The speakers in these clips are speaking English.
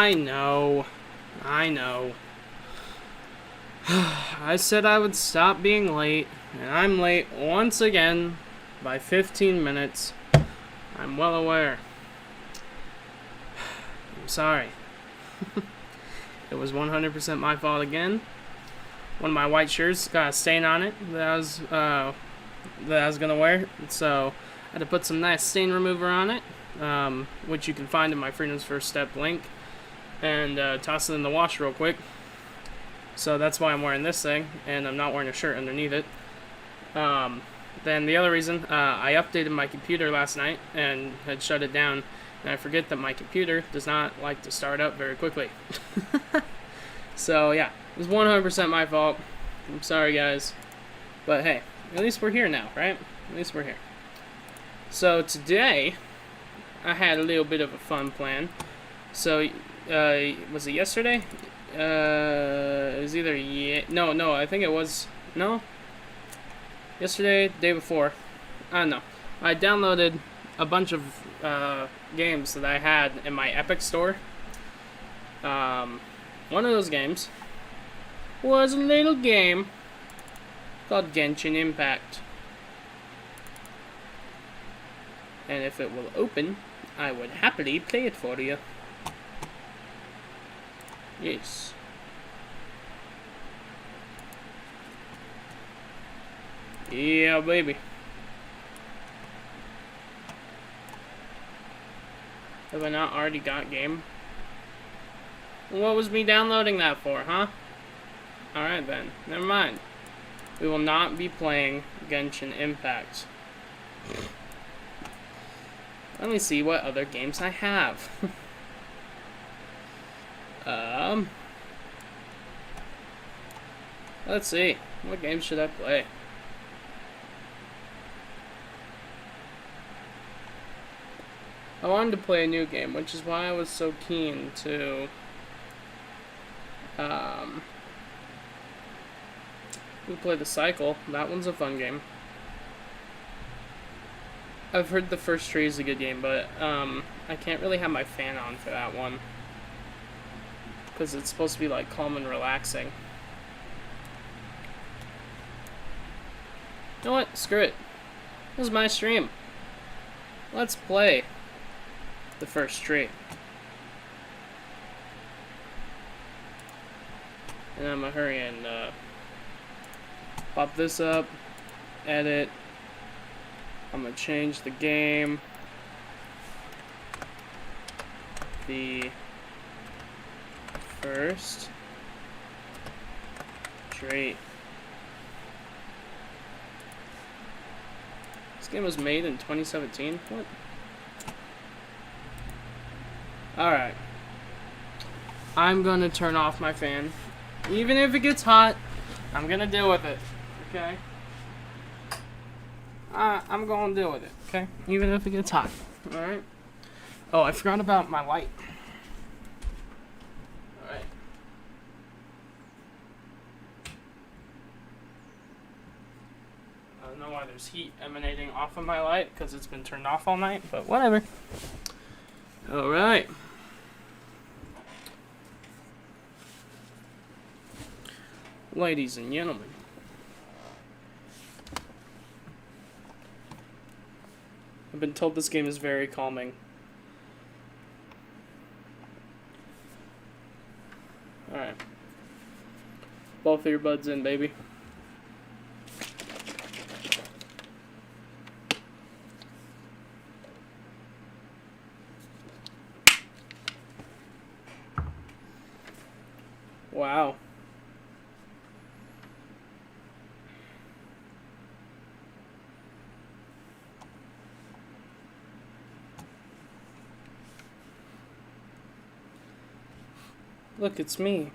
I know. I know. I said I would stop being late, and I'm late once again by 15 minutes. I'm well aware. I'm sorry. It was 100% my fault again. One of my white shirts got a stain on it that I was gonna wear, so I had to put some nice stain remover on it, which you can find in my Freedom's First Step link, and toss it in the wash real quick. So that's why I'm wearing this thing, and I'm not wearing a shirt underneath it. Then the other reason, I updated my computer last night and had shut it down, and I forget that my computer does not like to start up very quickly. So yeah, it was 100% my fault. I'm sorry, guys. But hey, at least we're here now, right? At least we're here. So today, I had a little bit of a fun plan. So, was it yesterday? It was either no, I think it was, no? Yesterday, day before. I don't know. I downloaded a bunch of games that I had in my Epic store. One of those games was a little game called Genshin Impact. And if it will open, I would happily play it for you. Yes. Yeah, baby. Have I not already got game? What was me downloading that for, huh? Alright then, never mind. We will not be playing Genshin Impact. Let me see what other games I have. Let's see. What games should I play? I wanted to play a new game, which is why I was so keen to we play The Cycle. That one's a fun game. I've heard The First Tree is a good game, but I can't really have my fan on for that one because it's supposed to be like calm and relaxing. You know what? Screw it. This is my stream. Let's play The First Tree. And I'm gonna hurry and pop this up, edit. I'm gonna change the game. The First Tree. This game was made in 2017? What? Alright. I'm gonna turn off my fan. Even if it gets hot, I'm gonna deal with it. Okay? I'm gonna deal with it. Okay? Even if it gets hot. Alright? Oh, I forgot about my light. Alright. I don't know why there's heat emanating off of my light, because it's been turned off all night, but whatever. Alright. Ladies and gentlemen. I've been told this game is very calming. Alright. Both earbuds in, baby. Wow. Look, it's me.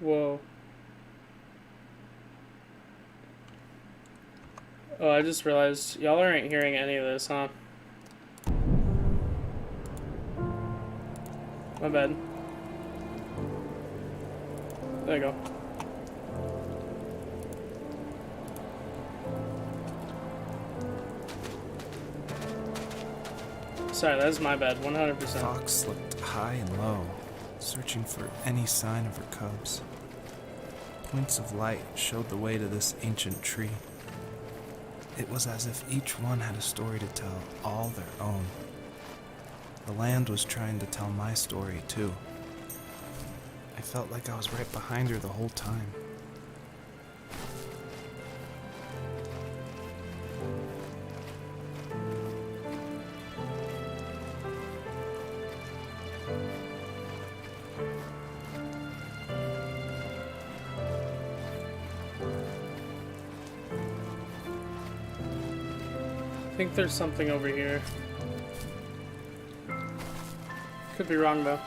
Whoa. Oh, I just realized y'all aren't hearing any of this, huh? My bad. There you go. Sorry, that's my bad. 100%. Fox looked high and low, searching for any sign of her cubs. Points of light showed the way to this ancient tree. It was as if each one had a story to tell, all their own. The land was trying to tell my story, too. I felt like I was right behind her the whole time. I think there's something over here. Could be wrong though.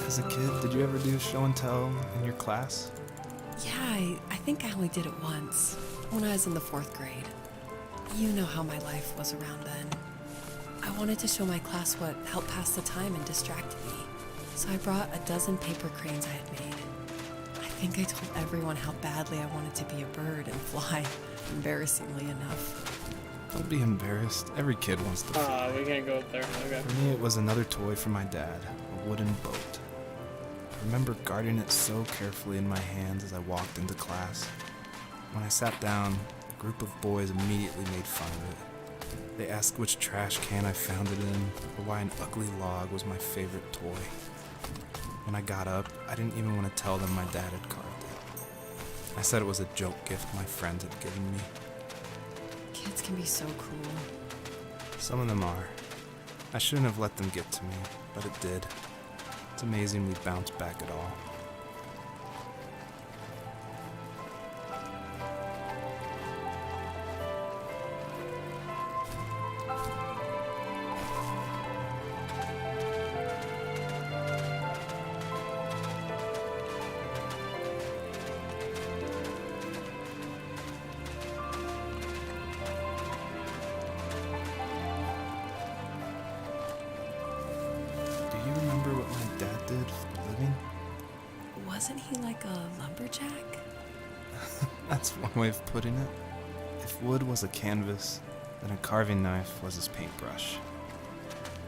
As a kid, did you ever do show and tell in your class? Yeah, I think I only did it once, when I was in the 4th grade. You know how my life was around then. I wanted to show my class what helped pass the time and distracted me, so I brought a dozen paper cranes I had made. I think I told everyone how badly I wanted to be a bird and fly, embarrassingly enough. Don't be embarrassed. Every kid wants to fly. We can't go up there. Okay. For me, it was another toy from my dad, a wooden boat. I remember guarding it so carefully in my hands as I walked into class. When I sat down, a group of boys immediately made fun of it. They asked which trash can I found it in, or why an ugly log was my favorite toy. When I got up, I didn't even want to tell them my dad had carved it. I said it was a joke gift my friends had given me. Kids can be so cruel. Some of them are. I shouldn't have let them get to me, but it did. It's amazing we bounced back at all. Do you remember what my dad did for a living? Wasn't he like a lumberjack? That's one way of putting it. If wood was a canvas, then a carving knife was his paintbrush.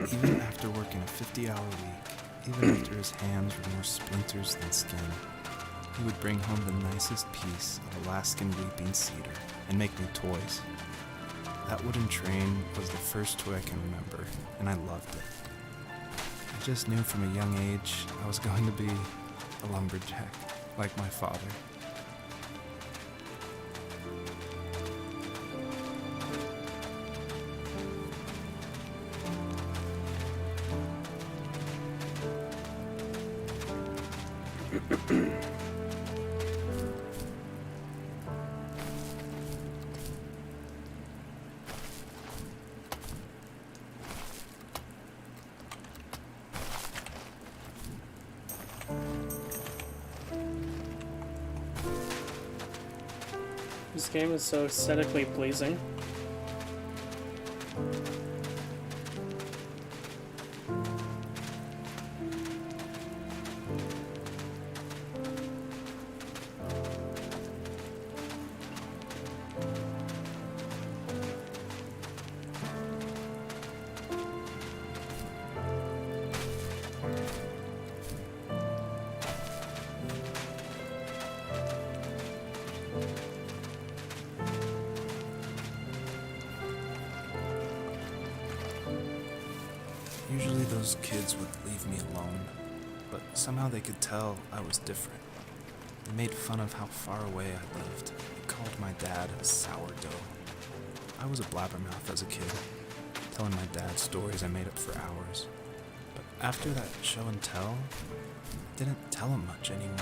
Even after working a 50-hour week, even after his hands were more splinters than skin, he would bring home the nicest piece of Alaskan weeping cedar and make me toys. That wooden train was the first toy I can remember, and I loved it. I just knew from a young age I was going to be a lumberjack, like my father. This game is so aesthetically pleasing. those kids would leave me alone, but somehow they could tell I was different. They made fun of how far away I lived. They called my dad a sourdough. I was a blabbermouth as a kid, telling my dad stories I made up for hours. But after that show and tell, I didn't tell him much anymore.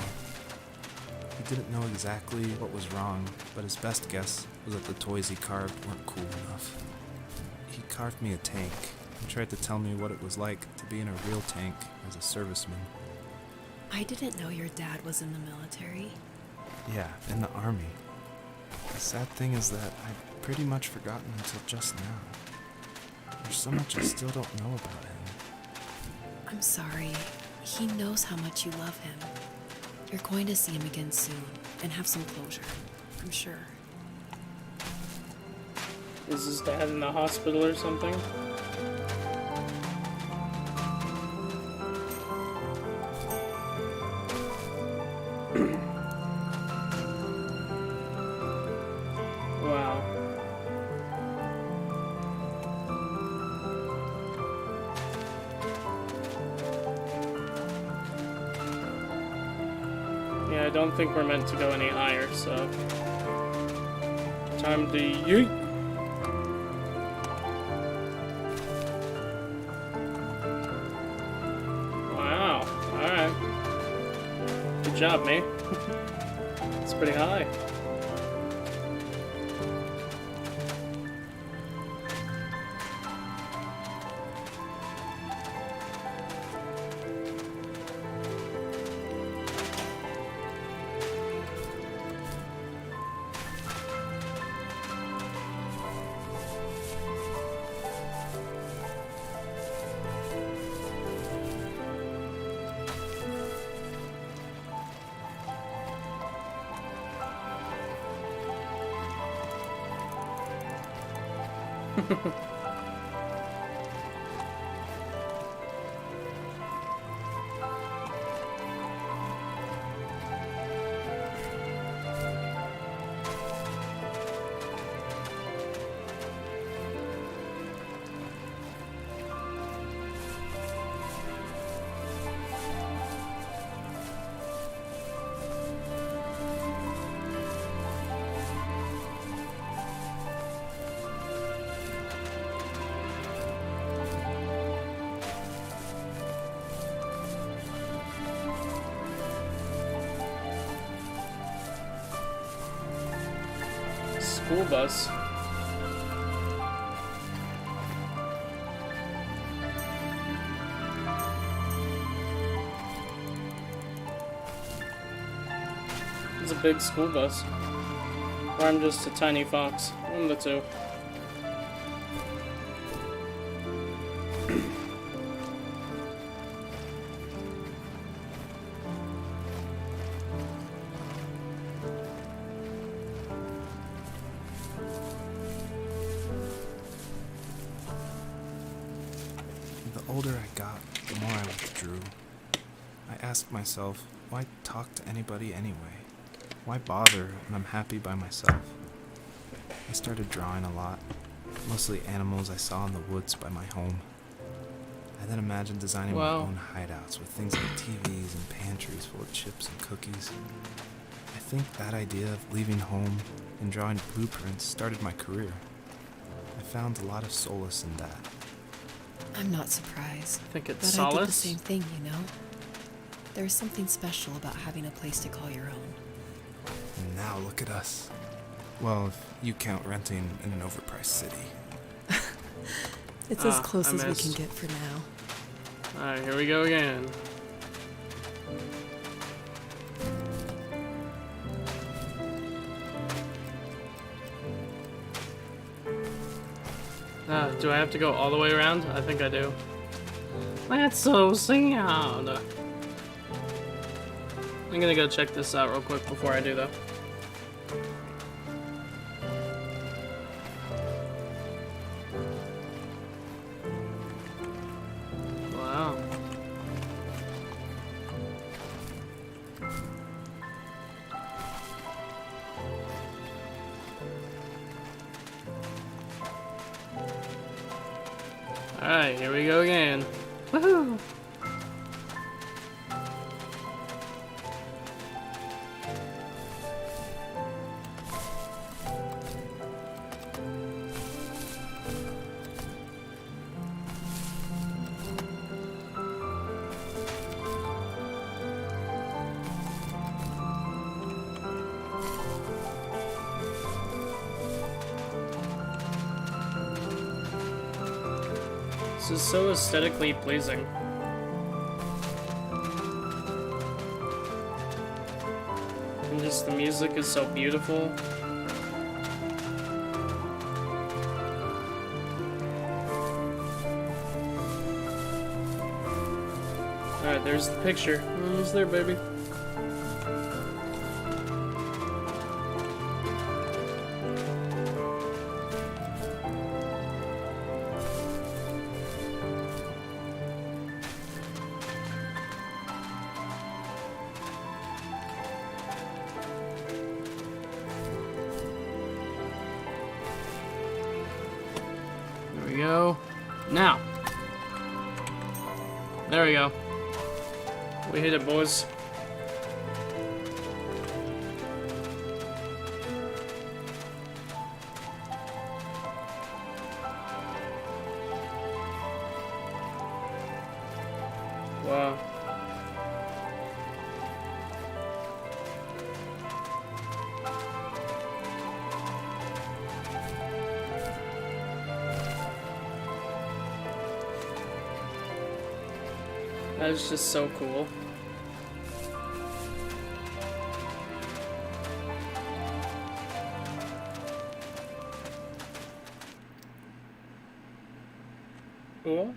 He didn't know exactly what was wrong, but his best guess was that the toys he carved weren't cool enough. He carved me a tank and tried to tell me what it was like to be in a real tank as a serviceman. I didn't know your dad was in the military. Yeah, in the army. The sad thing is that I'd pretty much forgotten until just now. There's so much I still don't know about him. I'm sorry. He knows how much you love him. You're going to see him again soon and have some closure, I'm sure. Is his dad in the hospital or something? Wow. Yeah, I don't think we're meant to go any higher, so... Time to yeet! Wow, alright. Good job, mate. It's pretty high. School bus. It's a big school bus. Or I'm just a tiny fox. One of the two. The older I got, the more I withdrew. I asked myself, why talk to anybody anyway? Why bother when I'm happy by myself? I started drawing a lot, mostly animals I saw in the woods by my home. I then imagined designing my Wow. own hideouts with things like TVs and pantries full of chips and cookies. I think that idea of leaving home and drawing blueprints started my career. I found a lot of solace in that. I'm not surprised. I think it's But I did the solace. same thing, you know? There's something special about having a place to call your own. And now look at us. Well, if you count renting in an overpriced city. It's as Ah, close I as we missed. can get for now. Alright, here we go again. Do I have to go all the way around? I think I do. That's so sad. I'm gonna go check this out real quick before I do though. Wow. Alright, here we go again. Woohoo! This is so aesthetically pleasing. And just the music is so beautiful. Alright, there's the picture. Almost there, baby. There we go. Now. There we go. We hit it, boys. Wow. That is just so cool. Cool.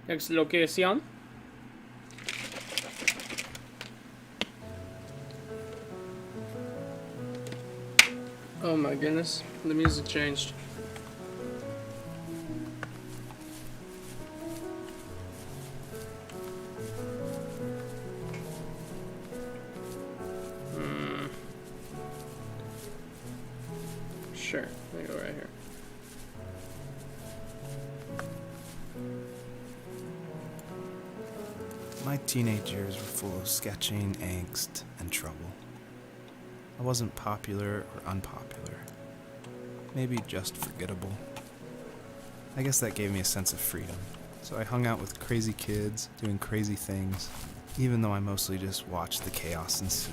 Next location. Oh my goodness, the music changed. Sure, let me go right here. My teenage years were full of sketching, angst, and trouble. I wasn't popular or unpopular. Maybe just forgettable. I guess that gave me a sense of freedom. So I hung out with crazy kids, doing crazy things, even though I mostly just watched the chaos ensue.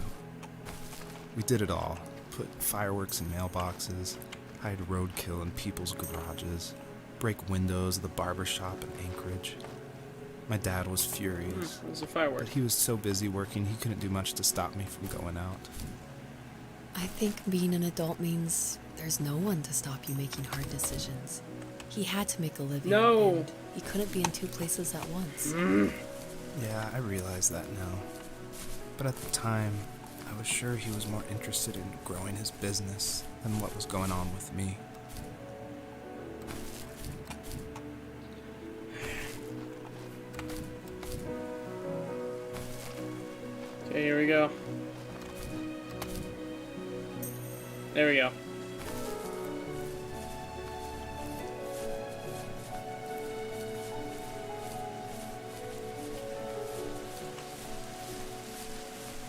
We did it all. Put fireworks in mailboxes, hide roadkill in people's garages, break windows of the barber shop in Anchorage. My dad was furious, There's a firework. but he was so busy working he couldn't do much to stop me from going out. I think being an adult means there's no one to stop you making hard decisions. He had to make a living. No. And he couldn't be in two places at once. Yeah, I realize that now. But at the time, I was sure he was more interested in growing his business than what was going on with me. Okay, here we go. There we go.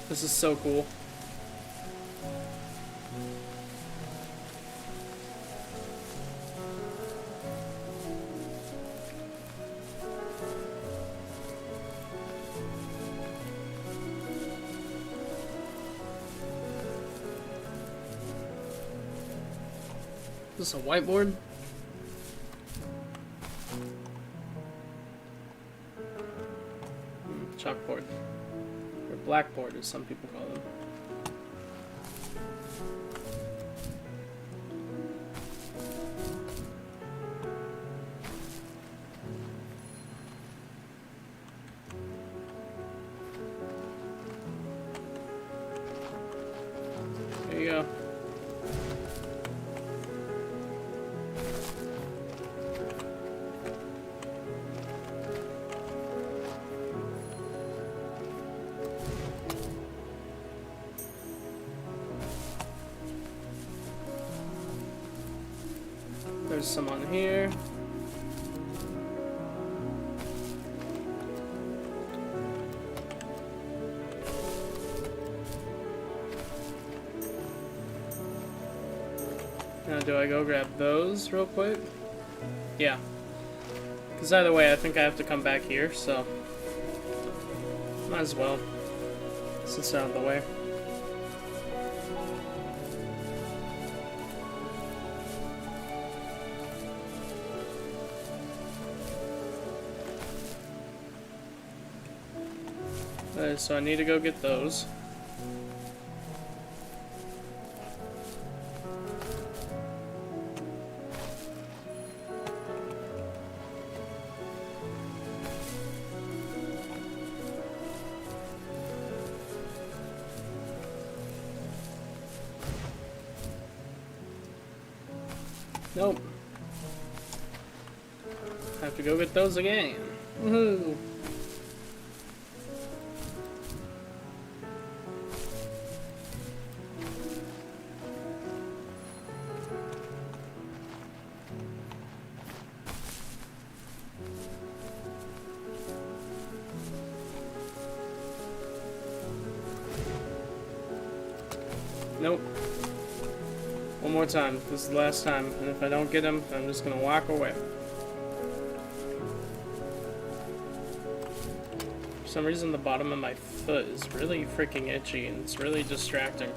This is so cool. Is this a whiteboard? Chalkboard. Or blackboard, as some people call them. There you go. There's some on here. Now, do I go grab those real quick? Yeah. Because either way, I think I have to come back here, so... might as well. Since it's out of the way. So I need to go get those. Nope. Have to go get those again. Woohoo! Nope. One more time. This is the last time. And if I don't get him, I'm just gonna walk away. For some reason, the bottom of my foot is really freaking itchy, and it's really distracting.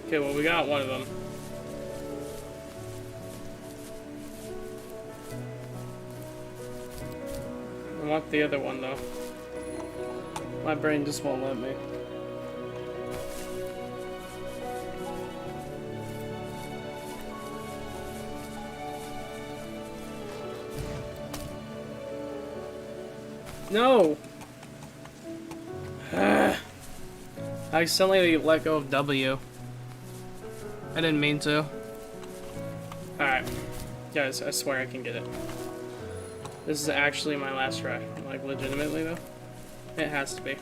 Okay, well, we got one of them. I want the other one, though. My brain just won't let me. No! I accidentally let go of W. I didn't mean to. Alright. Guys, I swear I can get it. This is actually my last try. Like, legitimately, though. It has to be.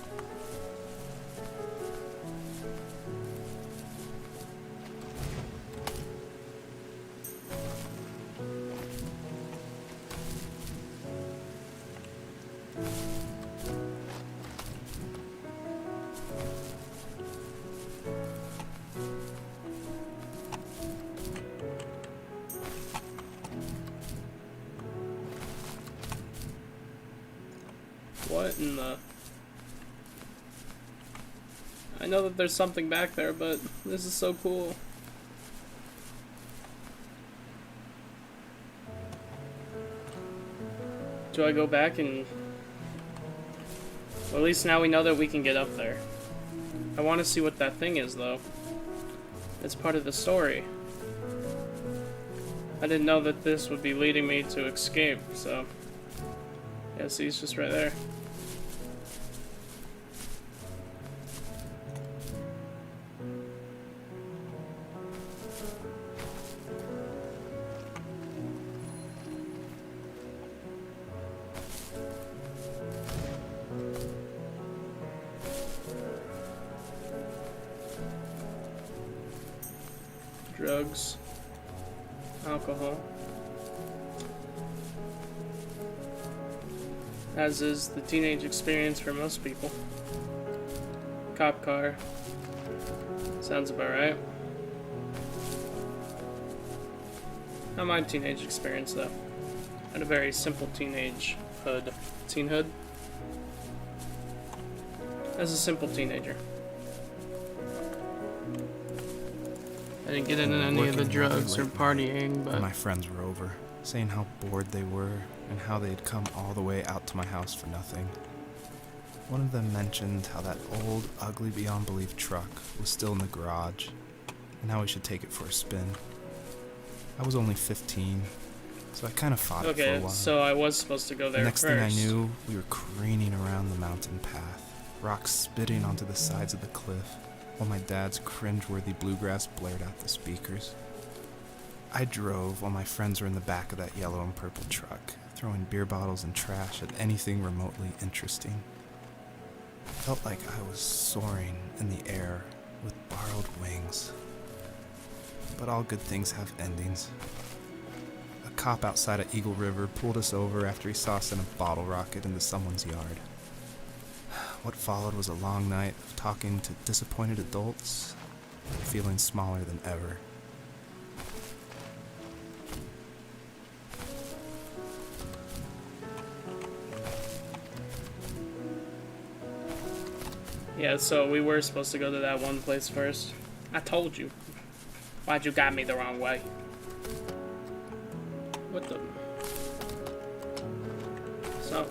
What in the... I know that there's something back there, but this is so cool. Do I go back and... Well, at least now we know that we can get up there. I want to see what that thing is, though. It's part of the story. I didn't know that this would be leading me to escape, so... Yeah, see, it's just right there. Drugs, alcohol, as is the teenage experience for most people. Cop car, sounds about right. Not my teenage experience though. I had a very simple teenhood. As a simple teenager. I didn't get into any of the drugs or partying, but... My friends were over, saying how bored they were and how they had come all the way out to my house for nothing. One of them mentioned how that old, ugly beyond belief truck was still in the garage, and how we should take it for a spin. I was only 15, so I kind of fought it for a while. So I was supposed to go there Next first. thing I knew, we were careening around the mountain path, rocks spitting onto the sides of the cliff, while my dad's cringeworthy bluegrass blared out the speakers. I drove while my friends were in the back of that yellow and purple truck, throwing beer bottles and trash at anything remotely interesting. I felt like I was soaring in the air with borrowed wings. But all good things have endings. A cop outside of Eagle River pulled us over after he saw us in a bottle rocket into someone's yard. What followed was a long night of talking to disappointed adults and feeling smaller than ever. Yeah, so we were supposed to go to that one place first. I told you. Why'd you guide me the wrong way? What the? So.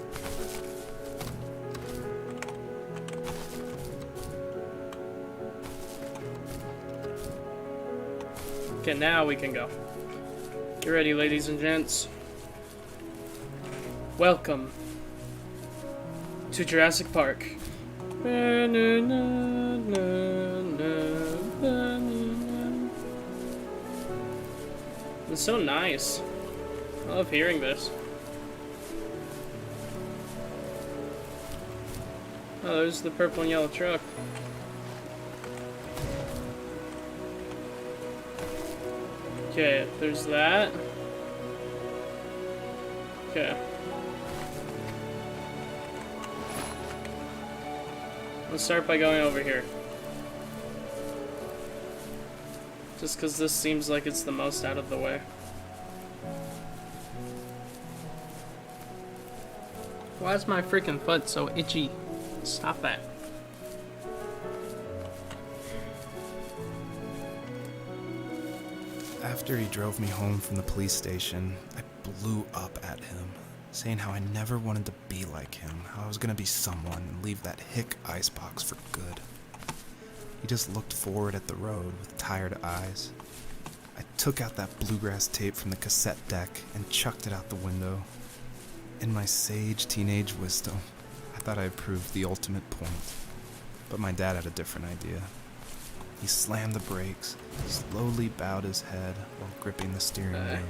Okay, now we can go. Get ready, ladies and gents. Welcome to Jurassic Park. It's so nice. I love hearing this. Oh, there's the purple and yellow truck. Okay, there's that. Okay. Let's start by going over here. Just because this seems like it's the most out of the way. Why is my freaking foot so itchy? Stop that. After he drove me home from the police station, I blew up at him, saying how I never wanted to be like him, how I was gonna be someone and leave that hick icebox for good. He just looked forward at the road with tired eyes. I took out that bluegrass tape from the cassette deck and chucked it out the window. In my sage teenage wisdom, I thought I had proved the ultimate point. But my dad had a different idea. He slammed the brakes, slowly bowed his head while gripping the steering wheel,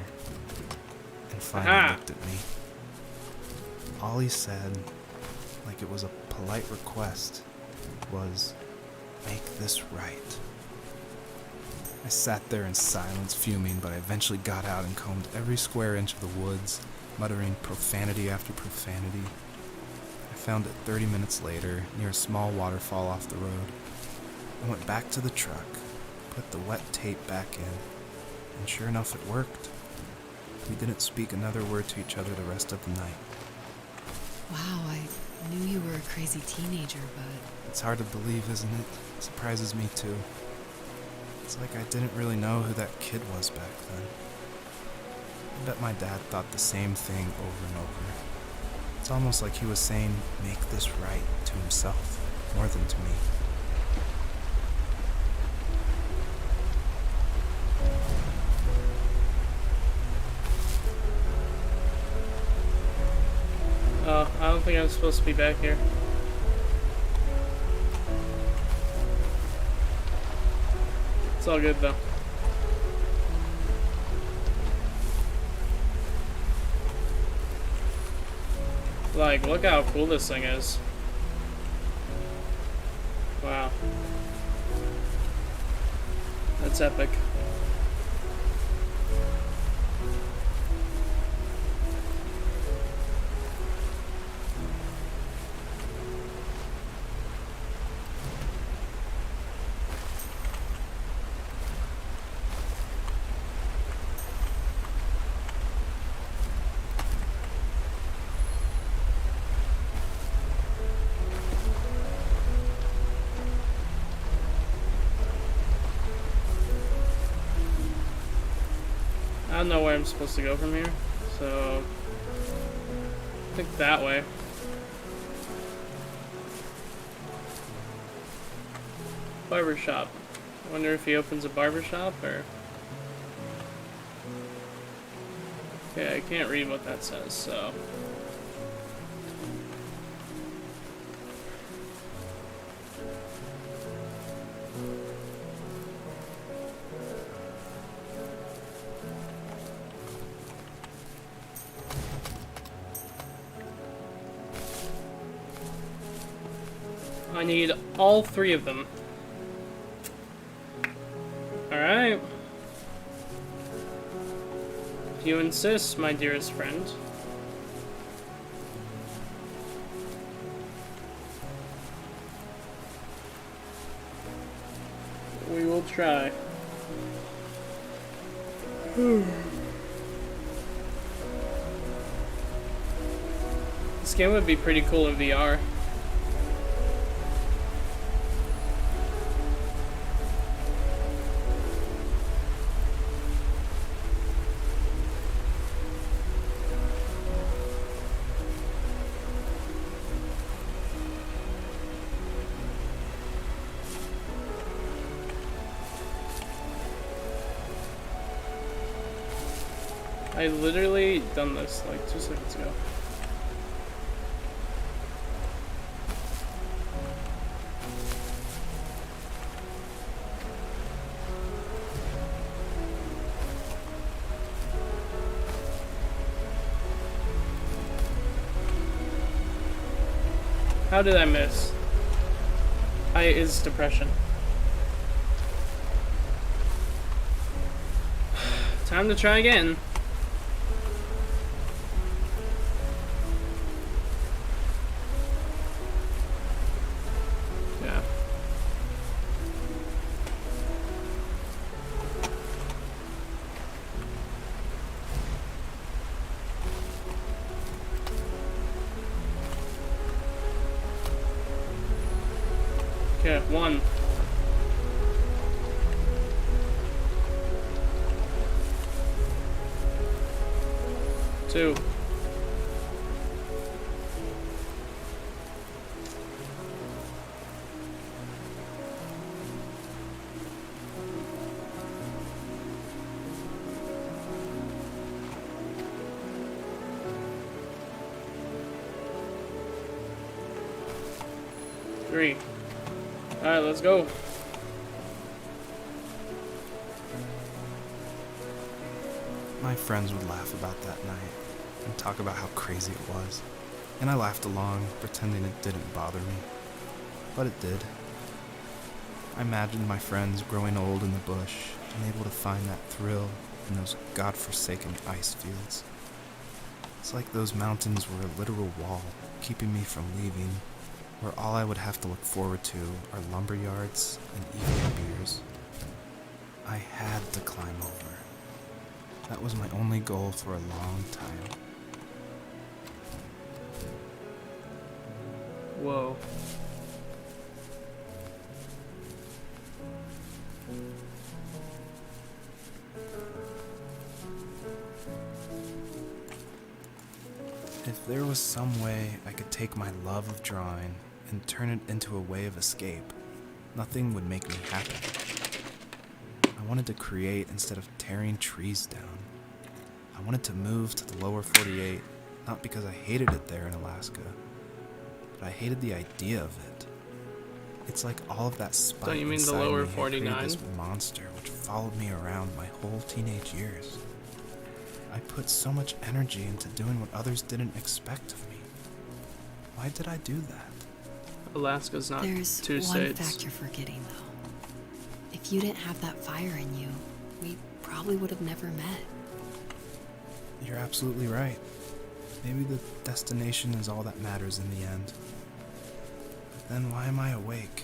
and finally looked at me. All he said, like it was a polite request, was, "Make this right." I sat there in silence, fuming, but I eventually got out and combed every square inch of the woods, muttering profanity after profanity. I found it 30 minutes later, near a small waterfall off the road. I went back to the truck, put the wet tape back in, and sure enough it worked. We didn't speak another word to each other the rest of the night. Wow, I knew you were a crazy teenager, but... It's hard to believe, isn't it? It surprises me too. It's like I didn't really know who that kid was back then. I bet my dad thought the same thing over and over. It's almost like he was saying, "Make this right," to himself, more than to me. Oh, I don't think I'm supposed to be back here. It's all good though. Like, look how cool this thing is. Wow. That's epic. I don't know where I'm supposed to go from here, so I think that way. Barbershop. I wonder if he opens a barbershop or... Okay, I can't read what that says, so... I need all three of them. Alright. If you insist, my dearest friend. We will try. This game would be pretty cool in VR. I literally done this like 2 seconds ago. How did I miss? It's depression. Time to try again. Yeah. Okay, 1. 2. 3. Alright, let's go. My friends would laugh about that night and talk about how crazy it was. And I laughed along, pretending it didn't bother me. But it did. I imagined my friends growing old in the bush and able to find that thrill in those godforsaken ice fields. It's like those mountains were a literal wall, keeping me from leaving, where all I would have to look forward to are lumber yards and evening beers. I had to climb over. That was my only goal for a long time. Whoa. If there was some way I could take my love of drawing and turn it into a way of escape, nothing would make me happy. I wanted to create instead of tearing trees down. I wanted to move to the lower 48, not because I hated it there in Alaska, but I hated the idea of it. It's like all of that spite Don't you mean the inside lower me had created 49? this monster which followed me around my whole teenage years. I put so much energy into doing what others didn't expect of me. Why did I do that? Alaska's not There's 2 one states. fact you're forgetting, though. If you didn't have that fire in you, we probably would have never met. You're absolutely right. Maybe the destination is all that matters in the end. But then why am I awake?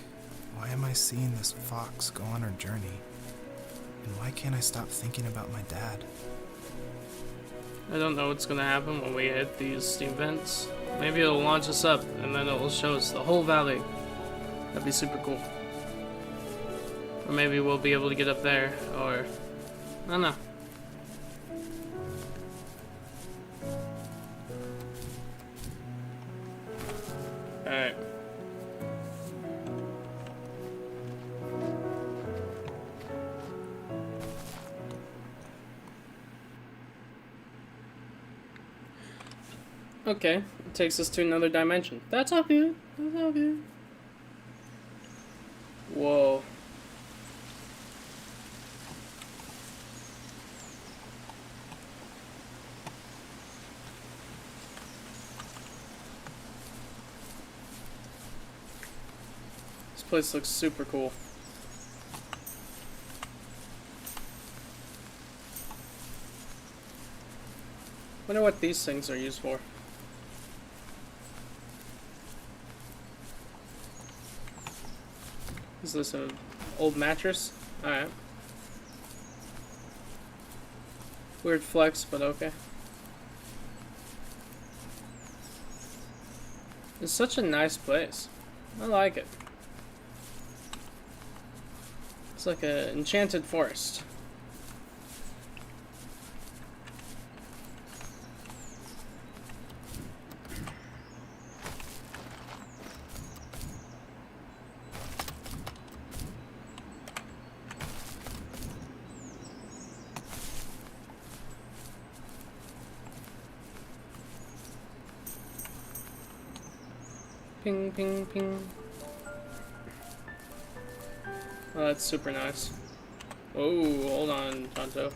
Why am I seeing this fox go on her journey? And why can't I stop thinking about my dad? I don't know what's gonna happen when we hit these steam vents. Maybe it'll launch us up and then it'll show us the whole valley. That'd be super cool. Or maybe we'll be able to get up there, or I don't know. Alright. Okay, it takes us to another dimension. That's all good. That's all good. Whoa. This place looks super cool. Wonder what these things are used for. Is this an old mattress? Alright. Weird flex, but okay. It's such a nice place. I like it. It's like an enchanted forest. Ping, ping, ping. Oh, that's super nice. Oh, hold on, Tonto.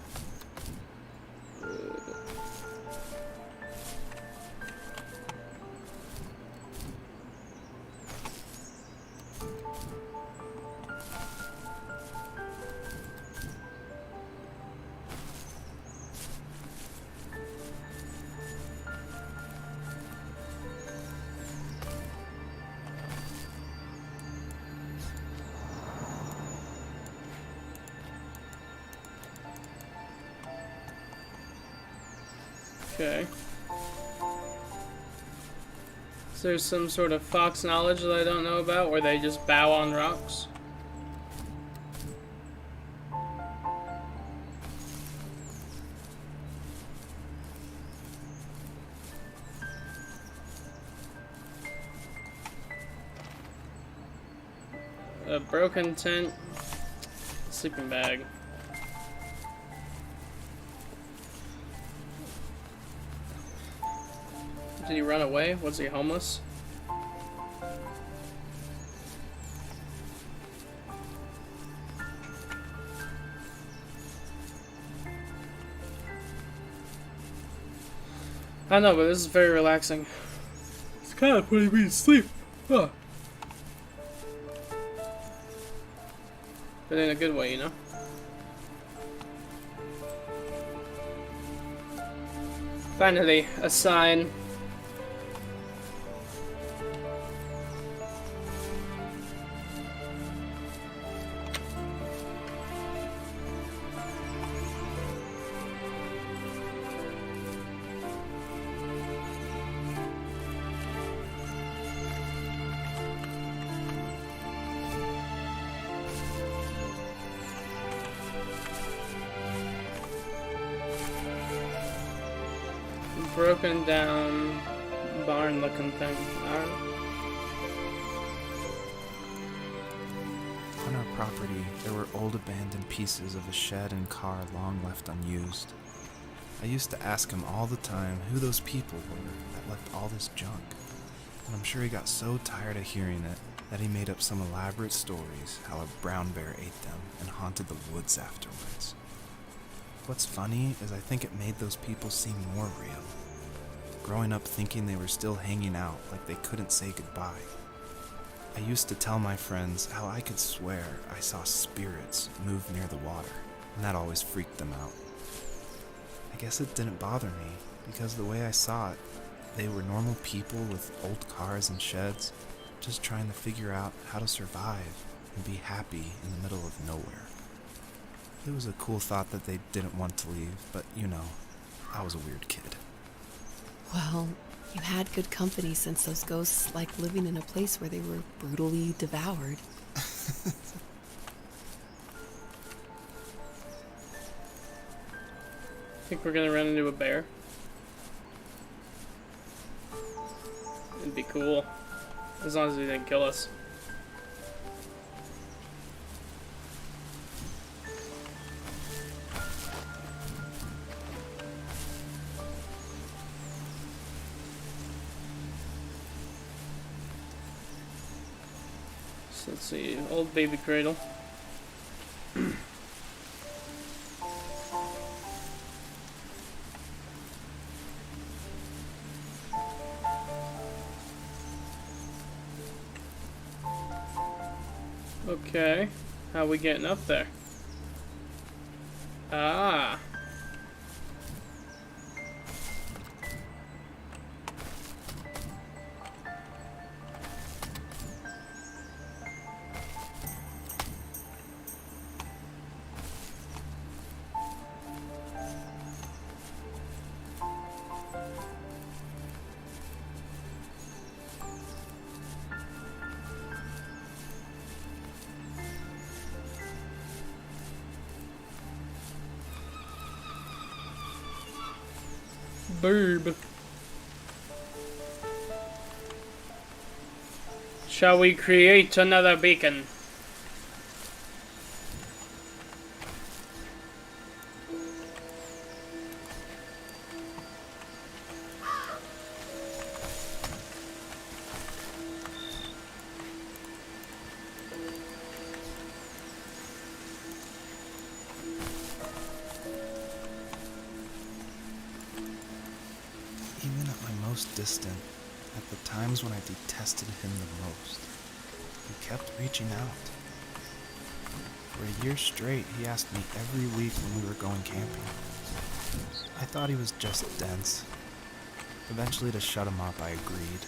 Okay. Is there some sort of fox knowledge that I don't know about where they just bow on rocks? A broken tent, sleeping bag. Did he run away? Was he homeless? I know, but this is very relaxing. It's kind of putting me to sleep. Huh. But in a good way, you know? Finally, a sign. Broken down barn looking thing. Alright. On our property, there were old abandoned pieces of a shed and car long left unused. I used to ask him all the time who those people were that left all this junk. And I'm sure he got so tired of hearing it that he made up some elaborate stories how a brown bear ate them and haunted the woods afterwards. What's funny is I think it made those people seem more real. Growing up thinking they were still hanging out like they couldn't say goodbye. I used to tell my friends how I could swear I saw spirits move near the water, and that always freaked them out. I guess it didn't bother me, because the way I saw it, they were normal people with old cars and sheds, just trying to figure out how to survive and be happy in the middle of nowhere. It was a cool thought that they didn't want to leave, but you know, I was a weird kid. Well, you had good company since those ghosts like living in a place where they were brutally devoured. Think we're gonna run into a bear? It'd be cool. As long as he didn't kill us. So let's see, old baby cradle. Okay, how we getting up there? Burb. Shall we create another beacon? Even at my most distant, at the times when I detested him the most, he kept reaching out. For a year straight, he asked me every week when we were going camping. I thought he was just dense. Eventually, to shut him up, I agreed.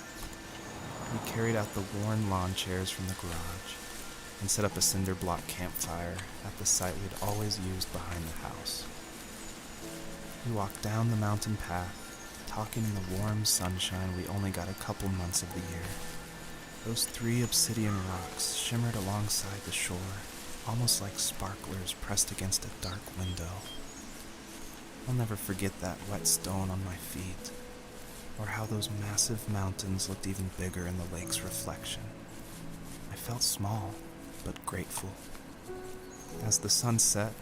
We carried out the worn lawn chairs from the garage and set up a cinder block campfire at the site we'd always used behind the house. We walked down the mountain path, talking in the warm sunshine we only got a couple months of the year. Those 3 obsidian rocks shimmered alongside the shore, almost like sparklers pressed against a dark window. I'll never forget that wet stone on my feet, or how those massive mountains looked even bigger in the lake's reflection. I felt small, but grateful. As the sun set,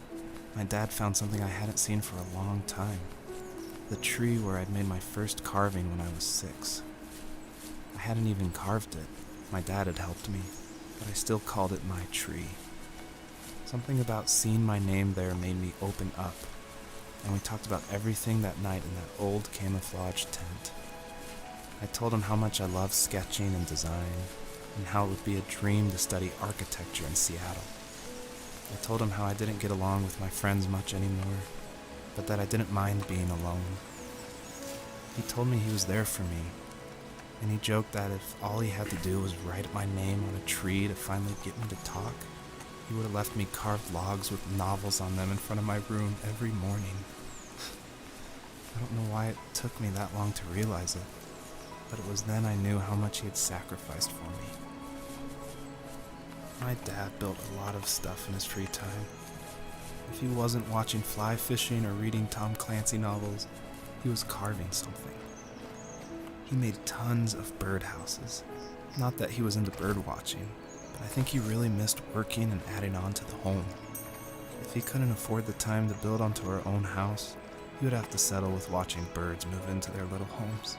my dad found something I hadn't seen for a long time. The tree where I'd made my first carving when I was 6. I hadn't even carved it. My dad had helped me, but I still called it my tree. Something about seeing my name there made me open up, and we talked about everything that night in that old camouflage tent. I told him how much I loved sketching and design, and how it would be a dream to study architecture in Seattle. I told him how I didn't get along with my friends much anymore, but that I didn't mind being alone. He told me he was there for me, and he joked that if all he had to do was write my name on a tree to finally get me to talk, he would have left me carved logs with novels on them in front of my room every morning. I don't know why it took me that long to realize it, but it was then I knew how much he had sacrificed for me. My dad built a lot of stuff in his free time. If he wasn't watching fly fishing or reading Tom Clancy novels, he was carving something. He made tons of birdhouses. Not that he was into bird watching, but I think he really missed working and adding on to the home. If he couldn't afford the time to build onto our own house, he would have to settle with watching birds move into their little homes.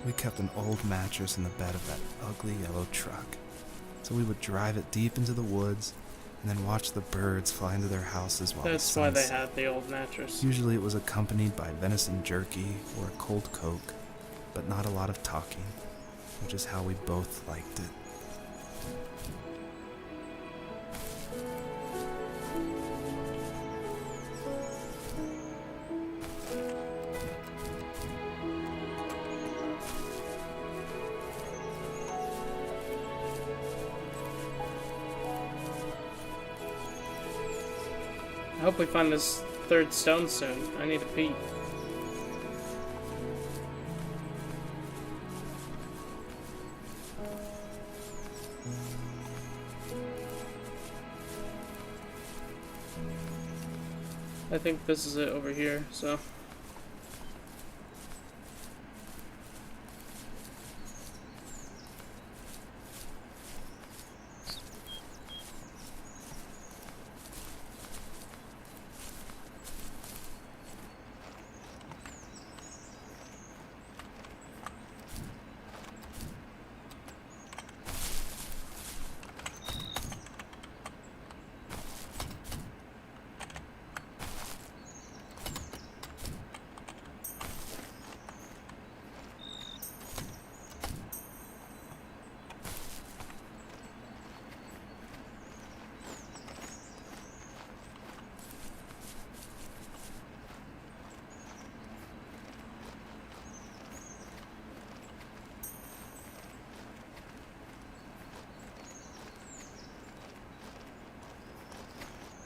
We kept an old mattress in the bed of that ugly yellow truck, so we would drive it deep into the woods and then watch the birds fly into their houses while That's the sun why they set. had the old mattress. Usually it was accompanied by venison jerky or a cold Coke, but not a lot of talking, which is how we both liked it. I hope we find this 3rd stone soon. I need to pee. I think this is it over here, so.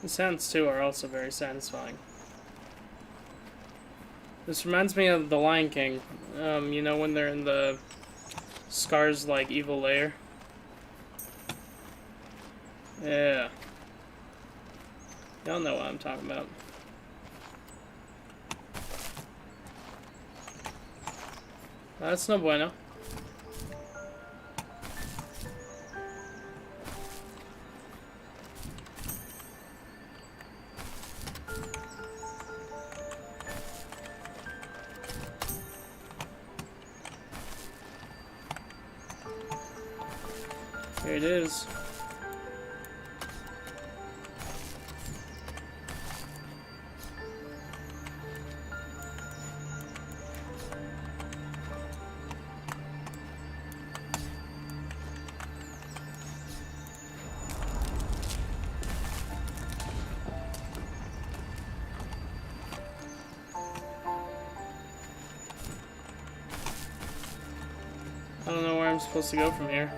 The sounds too are also very satisfying. This reminds me of The Lion King. You know when they're in the Scar's like evil lair? Yeah. Y'all know what I'm talking about. That's no bueno. Here it is. I don't know where I'm supposed to go from here.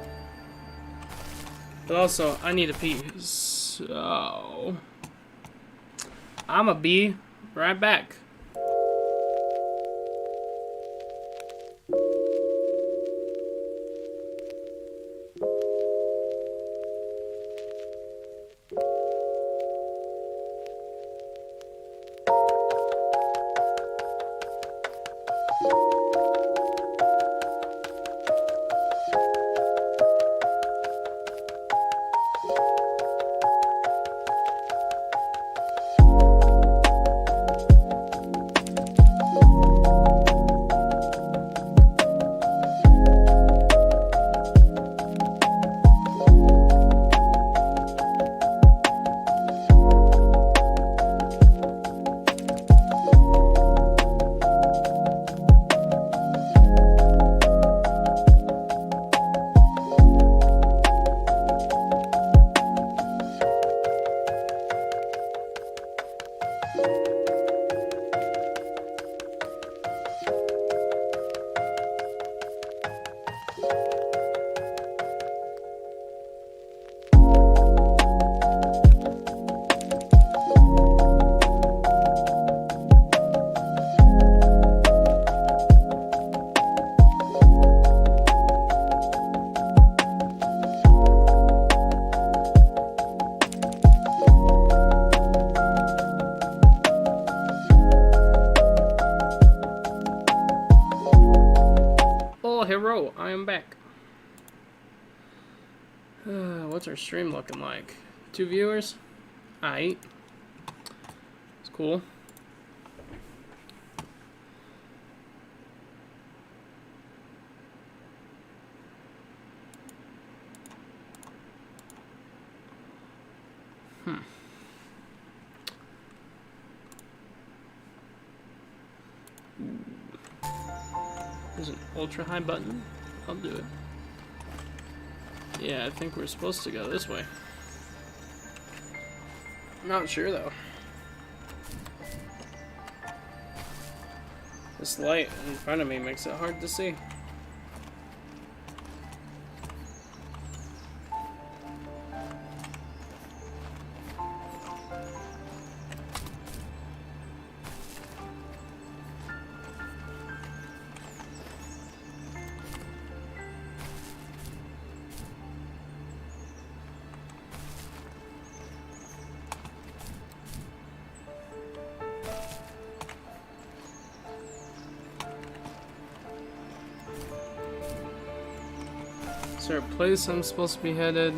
But also, I need a pee. So, I'ma be right back. Hello, I am back. What's our stream looking like? 2 viewers? Aight. It's cool. There's an ultra high button. I'll do it. Yeah, I think we're supposed to go this way. Not sure though. This light in front of me makes it hard to see. Is there a place I'm supposed to be headed?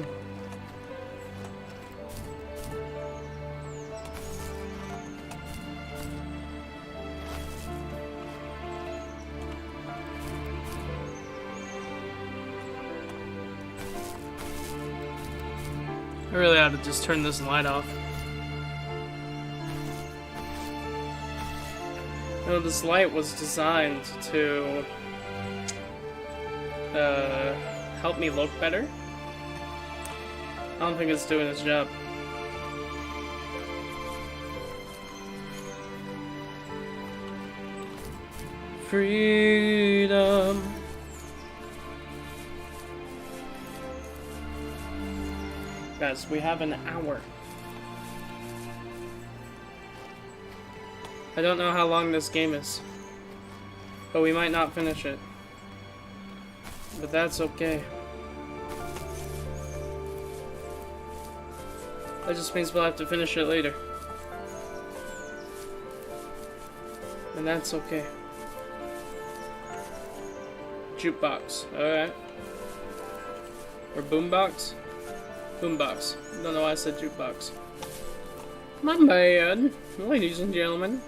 I really ought to just turn this light off. No, this light was designed to help me look better. I don't think it's doing its job. Freedom. Guys, we have an hour. I don't know how long this game is, but we might not finish it. But that's okay. That just means we'll have to finish it later. And that's okay. Jukebox. Alright. Or boombox? Boombox. Don't know why I said jukebox. My bad, ladies and gentlemen.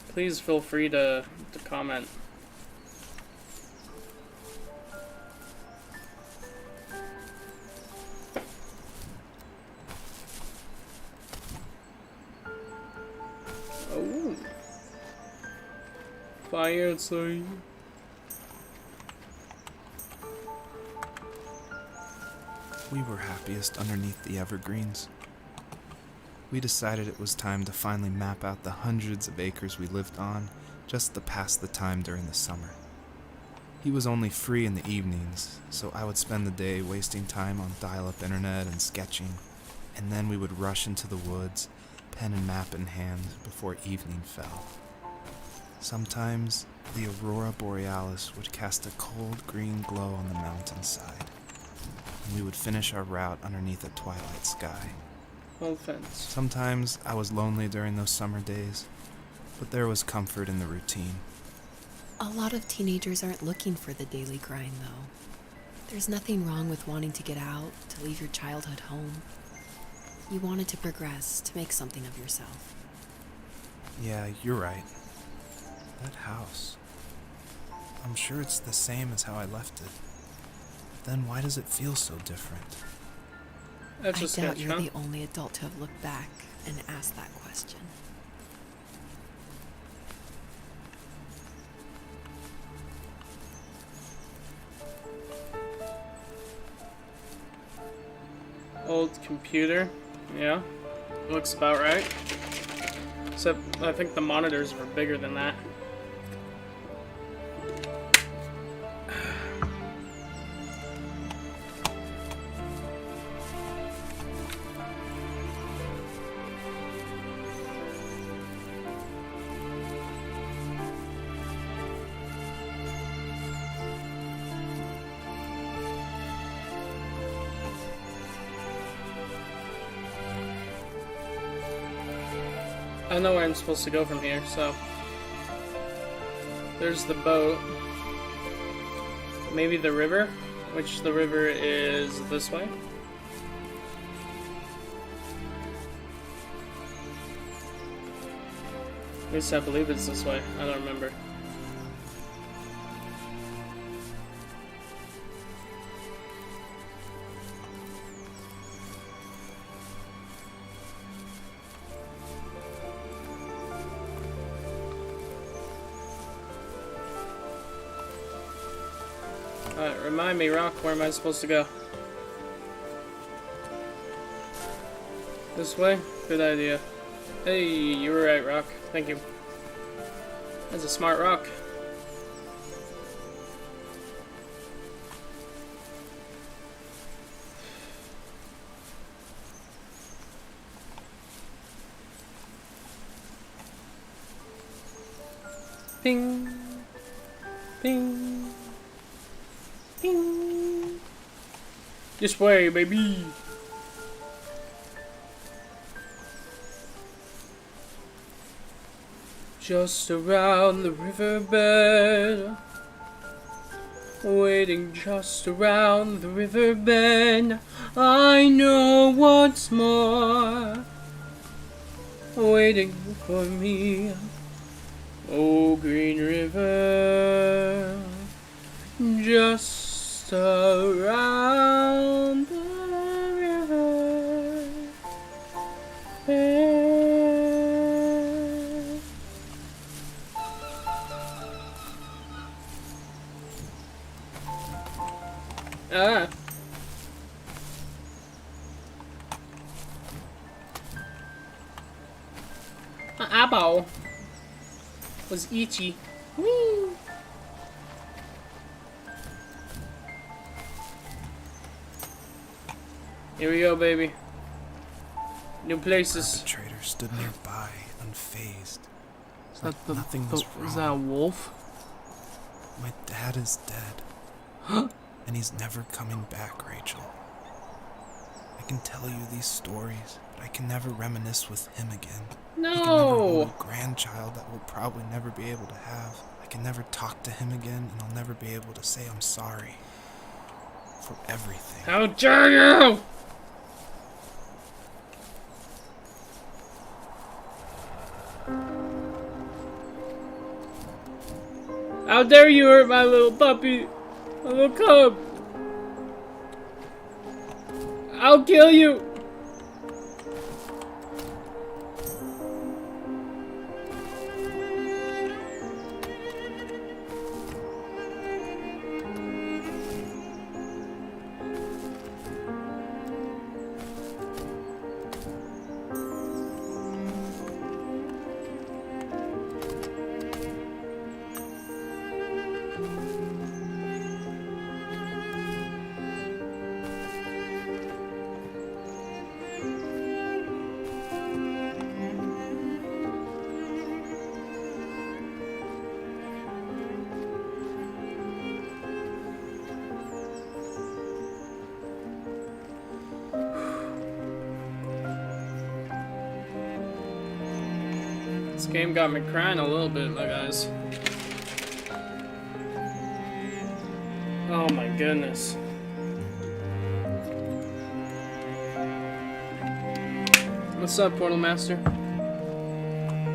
Please feel free to comment. Oh. Fire outside. We were happiest underneath the evergreens. We decided it was time to finally map out the hundreds of acres we lived on just to pass the time during the summer. He was only free in the evenings, so I would spend the day wasting time on dial-up internet and sketching, and then we would rush into the woods, pen and map in hand, before evening fell. Sometimes the aurora borealis would cast a cold green glow on the mountainside, and we would finish our route underneath a twilight sky. Hold fence. Sometimes I was lonely during those summer days, but there was comfort in the routine. A lot of teenagers aren't looking for the daily grind, though. There's nothing wrong with wanting to get out, to leave your childhood home. You wanted to progress, to make something of yourself. Yeah, you're right. That house. I'm sure it's the same as how I left it. Then why does it feel so different? That's I a doubt sketch, you're huh? the only adult to have looked back and asked that question. Old computer. Yeah. Looks about right. Except I think the monitors were bigger than that. I know where I'm supposed to go from here, so. There's the boat. Maybe the river, which the river is this way. At least I believe it's this way. I don't remember. Alright, remind me, Rock, where am I supposed to go? This way? Good idea. Hey, you were right, Rock. Thank you. That's a smart rock. Ping. Ping. Ping. This way, baby. Just around the riverbed, waiting just around the riverbed. I know what's more waiting for me. Oh, Green River, just around the river. Ah. My eyeball was itchy. Whee! Here we go, baby. New places. Perpetrator stood nearby, unfazed. Is Like that the, nothing was wrong. is that a wolf? My dad is dead. And he's never coming back, Rachel. I can tell you these stories, but I can never reminisce with him again. No. I can never hold a grandchild that we'll probably never be able to have. I can never talk to him again, and I'll never be able to say I'm sorry for everything. How dare you! How dare you hurt my little puppy, my little cub! I'll kill you! This game got me crying a little bit, my guys. Oh my goodness. What's up, Portal Master?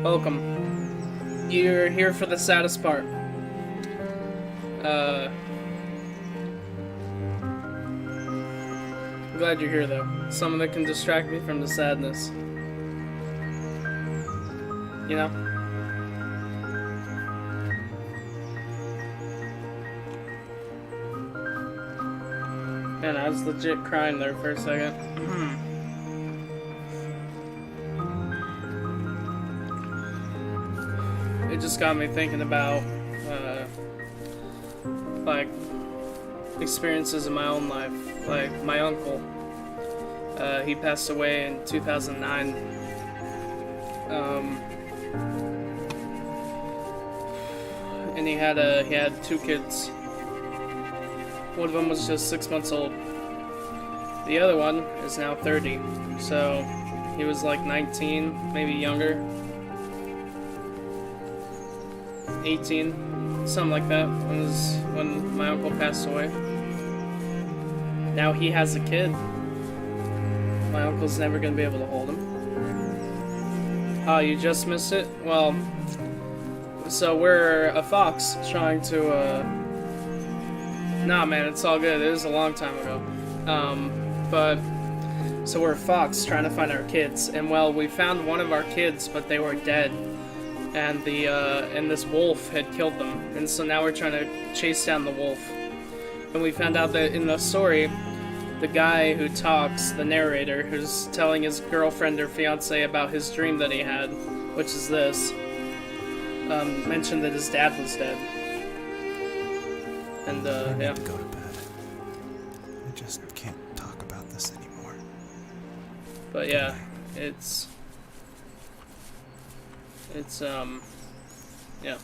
Welcome. You're here for the saddest part. I'm glad you're here, though. Something that can distract me from the sadness. You know? Man, I was legit crying there for a second. It just got me thinking about, like, experiences in my own life. Like, my uncle. He passed away in 2009. And he had 2 kids. One of them was just 6 months old. The other one is now 30. So he was like 19, maybe younger. 18, something like that, when my uncle passed away. Now he has a kid. My uncle's never gonna be able to hold him. Oh, you just missed it? Well, so we're a fox trying to, nah, man, it's all good. It was a long time ago. But, so we're a fox trying to find our kids. And, well, we found one of our kids, but they were dead. And and this wolf had killed them. And so now we're trying to chase down the wolf. And we found out that in the story, the guy who talks, the narrator, who's telling his girlfriend or fiance about his dream that he had, which is this, mentioned that his dad was dead. And, I yeah. need to go to bed. I just can't talk about this anymore. But yeah, it's, yeah.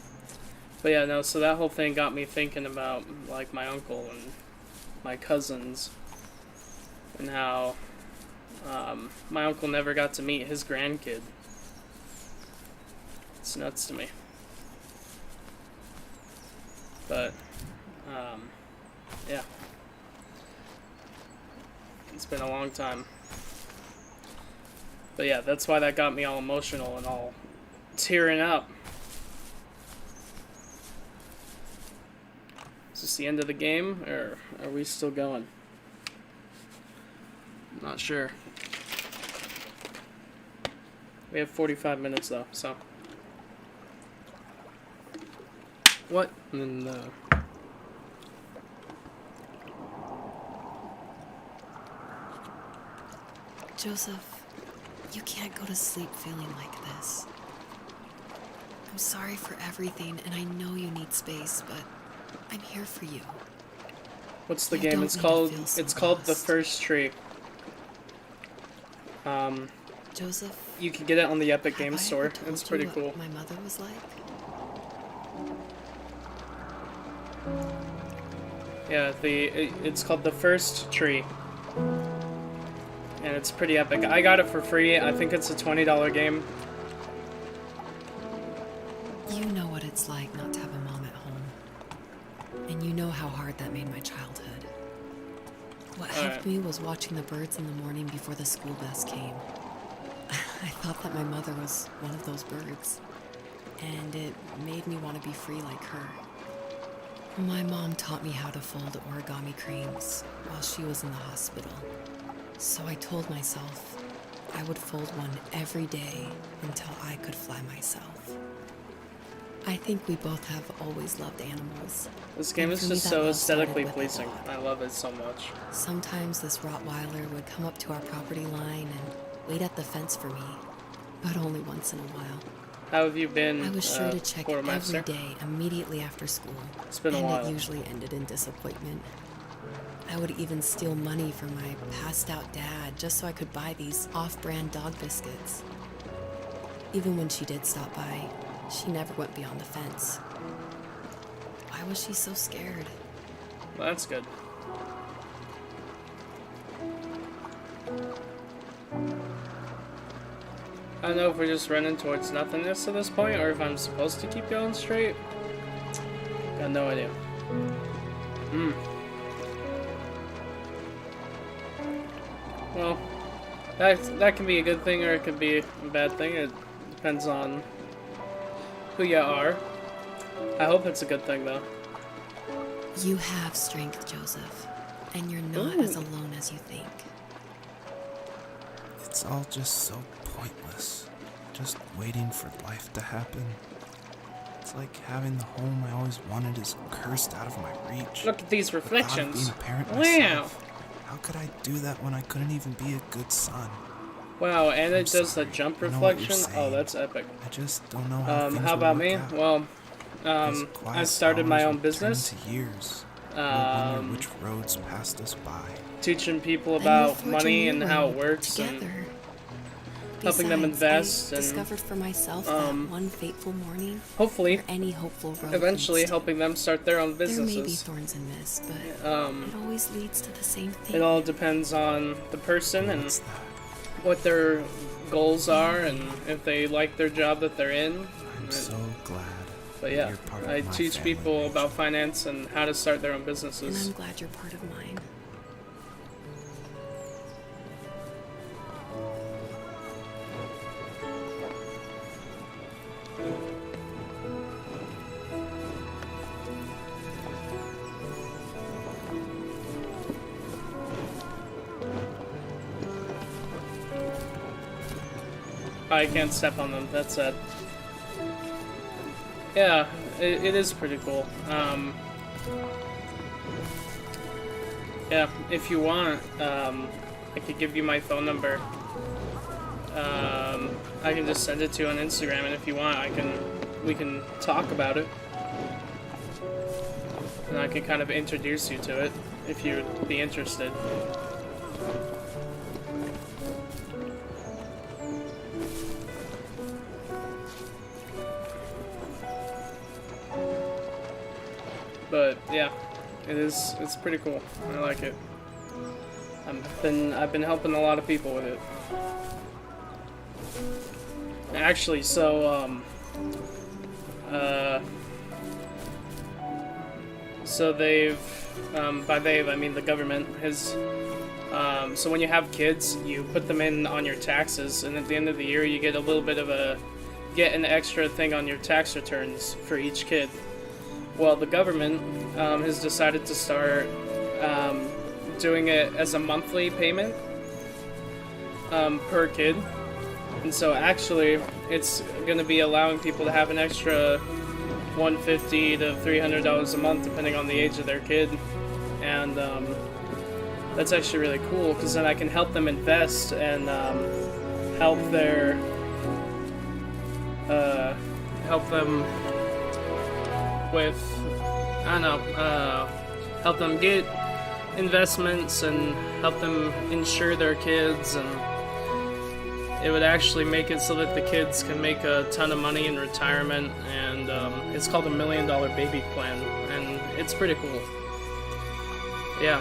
But yeah, no, so that whole thing got me thinking about, like, my uncle and my cousins, and how, my uncle never got to meet his grandkid. It's nuts to me. But, yeah. It's been a long time. But yeah, that's why that got me all emotional and all tearing up. Is this the end of the game, or are we still going? I'm not sure. We have 45 minutes though, so. What? And then, Joseph, you can't go to sleep feeling like this. I'm sorry for everything, and I know you need space, but I'm here for you. what's the You game? don't It's need to called. feel so It's called The lost. First Tree. Joseph, You can get it on the Epic have Games I Store. ever told It's you pretty what cool. my mother was like? Yeah, it's called The First Tree. and it's pretty epic. I got it for free. I think it's a $20 game. You know what it's like not to have a mom at home. And you know how hard that made my childhood. What helped me was watching the birds in the morning before the school bus came. I thought that my mother was one of those birds, and it made me want to be free like her. My mom taught me how to fold origami cranes while she was in the hospital. So I told myself I would fold one every day until I could fly myself. I think we both have always loved animals. This game And is for me, just that so love started aesthetically with a pleasing. dog. I love it so much. Sometimes this Rottweiler would come up to our property line and wait at the fence for me, but only once in a while. How have you been, I was sure to check every Quartermaster? day immediately after school, It's been a and while. it usually ended in disappointment. I would even steal money from my passed-out dad just so I could buy these off-brand dog biscuits. Even when she did stop by, she never went beyond the fence. Why was she so scared? Well, that's good. I don't know if we're just running towards nothingness at this point, or if I'm supposed to keep going straight. Got no idea. Well, that can be a good thing, or it could be a bad thing. It depends on who you are. I hope it's a good thing, though. You have strength, Joseph, and you're not as alone as you think. It's all just so pointless. Just waiting for life to happen. It's like having the home I always wanted is cursed out of my reach. Look at these The thought of reflections. being a parent Wow. myself. How could I do that when I couldn't even be a good son? Wow, and I'm it does the sorry. jump I know what you're reflection. Oh, saying. that's epic. I just don't know how things How will about work me? out. Well, These I quiet started my hours own would turn business, into years. We'll wonder um, which roads passed us by. teaching people And we'll about forge a money new and how it road works, together. and helping them Besides, invest, I and discovered for myself um, that one fateful morning, hopefully, where any hopeful road eventually leads to, helping them start their own there may be businesses. thorns and mist, but Um, it always leads to the same thing. it all depends on the person and What's that? what their goals are, and if they like their job that they're in. I'm so glad. But yeah, you're part of I my teach family, people Rachel. about finance and how to start their own And businesses. I'm glad you're part of mine. I can't step on them, that's sad. Yeah, it is pretty cool. Yeah, if you want, I could give you my phone number. I can just send it to you on Instagram, and if you want, we can talk about it. And I can kind of introduce you to it, if you'd be interested. But yeah, it's pretty cool. I like it. I've been helping a lot of people with it. Actually, so so they've by they've I mean the government has so when you have kids, you put them in on your taxes, and at the end of the year you get a little bit of an extra thing on your tax returns for each kid. Well, the government has decided to start doing it as a monthly payment per kid. And so actually, it's going to be allowing people to have an extra $150 to $300 a month, depending on the age of their kid. And that's actually really cool, because then I can help them invest and help their help them with, I don't know, help them get investments and help them insure their kids, and it would actually make it so that the kids can make a ton of money in retirement, and it's called $1 Million Baby Plan, and it's pretty cool. Yeah.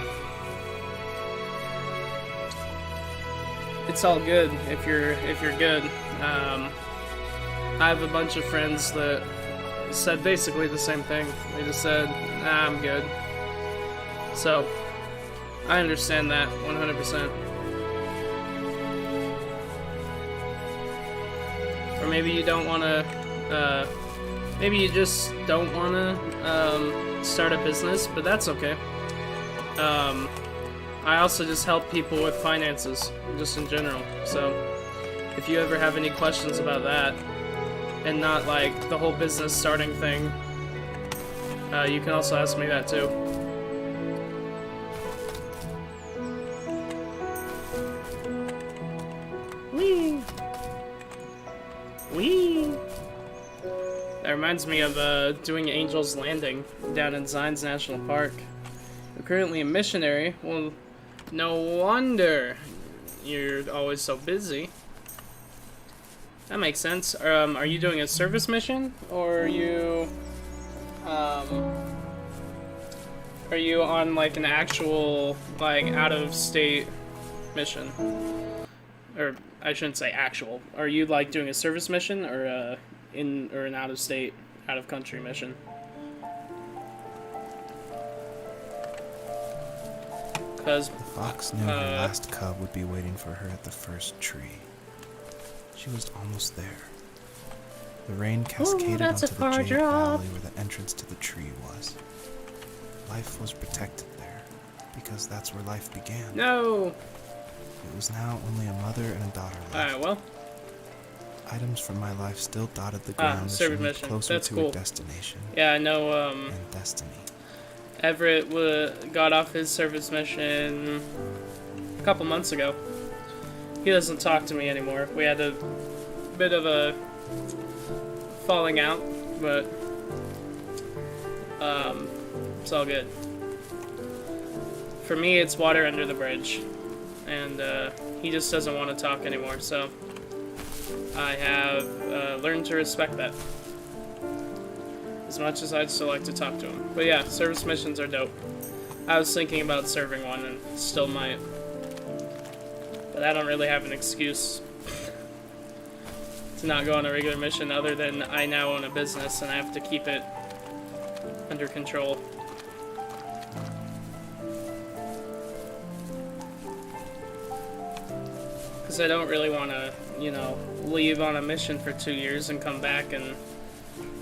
it's all good if you're good. I have a bunch of friends that said basically the same thing. They just said, nah, I'm good. So, I understand that 100%. Or maybe you don't want to, maybe you just don't want to start a business, but that's okay. I also just help people with finances, just in general. So, if you ever have any questions about that, and not like the whole business starting thing, you can also ask me that too. Whee! Whee! That reminds me of doing Angel's Landing down in Zines National Park. You're currently a missionary. Well, no wonder you're always so busy. That makes sense. Are you doing a service mission, or are you on like an actual like out-of-state mission? Or I shouldn't say actual. Are you like doing a service mission, or an out-of-state, out-of-country mission? Because The fox knew her last cub would be waiting for her at the first tree. She was almost there. The rain cascaded onto the jade valley where the entrance to the tree was. Life was protected there, because that's where life began. no. It was now only a mother and a daughter left. Alright, well. Items from my life still dotted the ground as she service moved mission. closer That's to cool. her destination Yeah, I know. and destiny. Everett got off his service mission a couple months ago. He doesn't talk to me anymore. We had a bit of a falling out, but it's all good. For me, it's water under the bridge, and he just doesn't want to talk anymore, so I have learned to respect that. As much as I'd still like to talk to him. But yeah, service missions are dope. I was thinking about serving one and still might. But I don't really have an excuse to not go on a regular mission other than I now own a business and I have to keep it under control. Because I don't really want to, leave on a mission for 2 years and come back and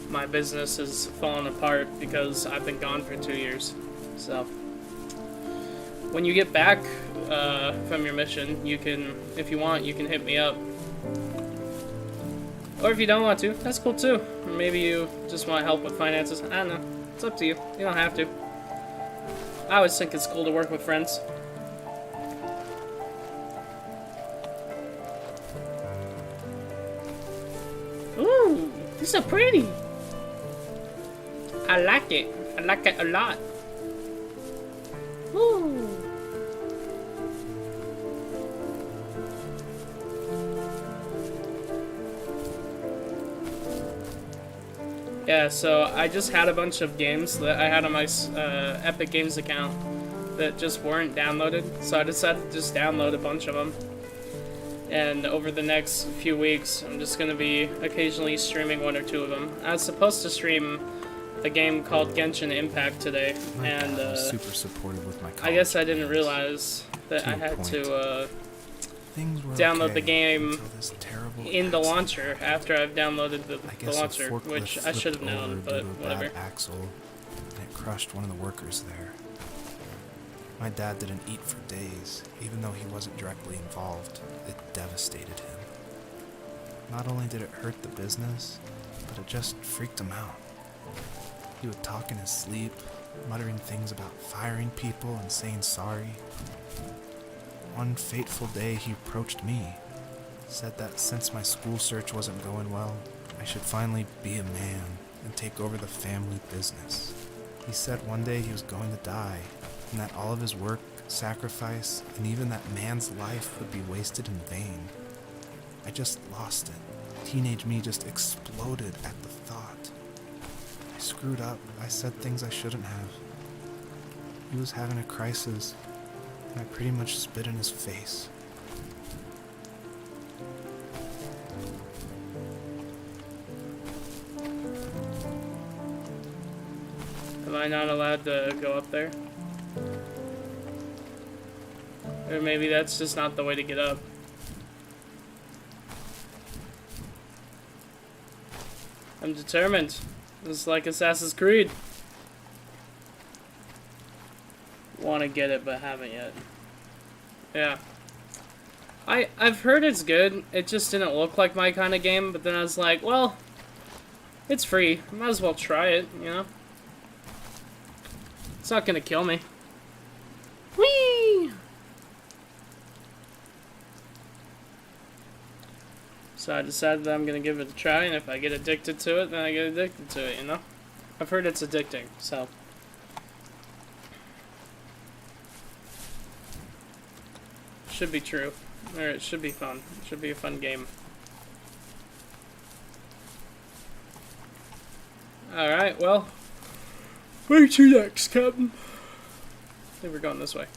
my business is falling apart because I've been gone for 2 years. So, when you get back from your mission, you can, if you want, you can hit me up. Or if you don't want to, that's cool too. Maybe you just want help with finances. I don't know. It's up to you. You don't have to. I always think it's cool to work with friends. Ooh, these are pretty. I like it. I like it a lot. Ooh. Yeah, so I just had a bunch of games that I had on my Epic Games account that just weren't downloaded, so I decided to just download a bunch of them. And over the next few weeks, I'm just going to be occasionally streaming 1 or 2 of them. I was supposed to stream a game called Genshin Impact today, My and dad was super supportive with my I college guess I didn't plans. realize that To I a had point. to Things were download okay the game until this terrible in the accident. launcher after I've downloaded the I guess launcher, a forklift which I flipped should have over known, due but to a whatever. bad axle, and it crushed one of the workers there. My dad didn't eat for days, even though he wasn't directly involved. It devastated him. Not only did it hurt the business, but it just freaked him out. He would talk in his sleep, muttering things about firing people and saying sorry. One fateful day, he approached me, said that since my school search wasn't going well, I should finally be a man and take over the family business. He said one day he was going to die, and that all of his work, sacrifice, and even that man's life would be wasted in vain. I just lost it. Teenage me just exploded at the thought. I screwed up. I said things I shouldn't have. He was having a crisis, and I pretty much spit in his face. I not allowed to go up there? Or maybe that's just not the way to get up. I'm determined. It's like Assassin's Creed. Want to get it, but haven't yet. Yeah. I've heard it's good. It just didn't look like my kind of game, but then I was like, well, it's free. Might as well try it, you know? It's not gonna kill me. Whee! So I decided that I'm gonna give it a try, and if I get addicted to it, then I get addicted to it, you know? I've heard it's addicting, so. Should be true. Or it should be fun. It should be a fun game. Alright, well. Where to next, Captain? I think we're going this way.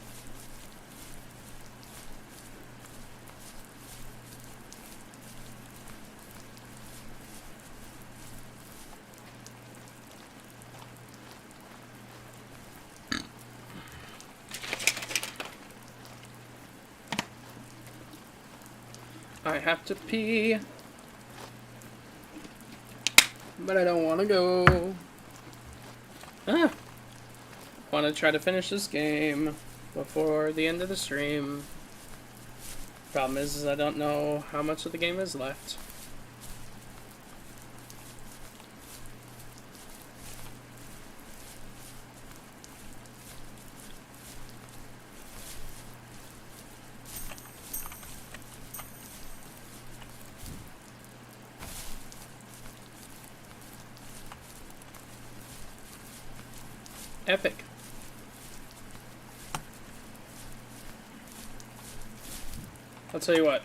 I have to pee, but I don't want to go. Want to try to finish this game before the end of the stream. Problem is I don't know how much of the game is left. Epic. I'll tell you what.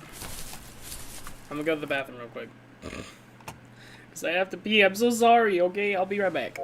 I'm gonna go to the bathroom real quick. Because I have to pee. I'm so sorry, okay? I'll be right back.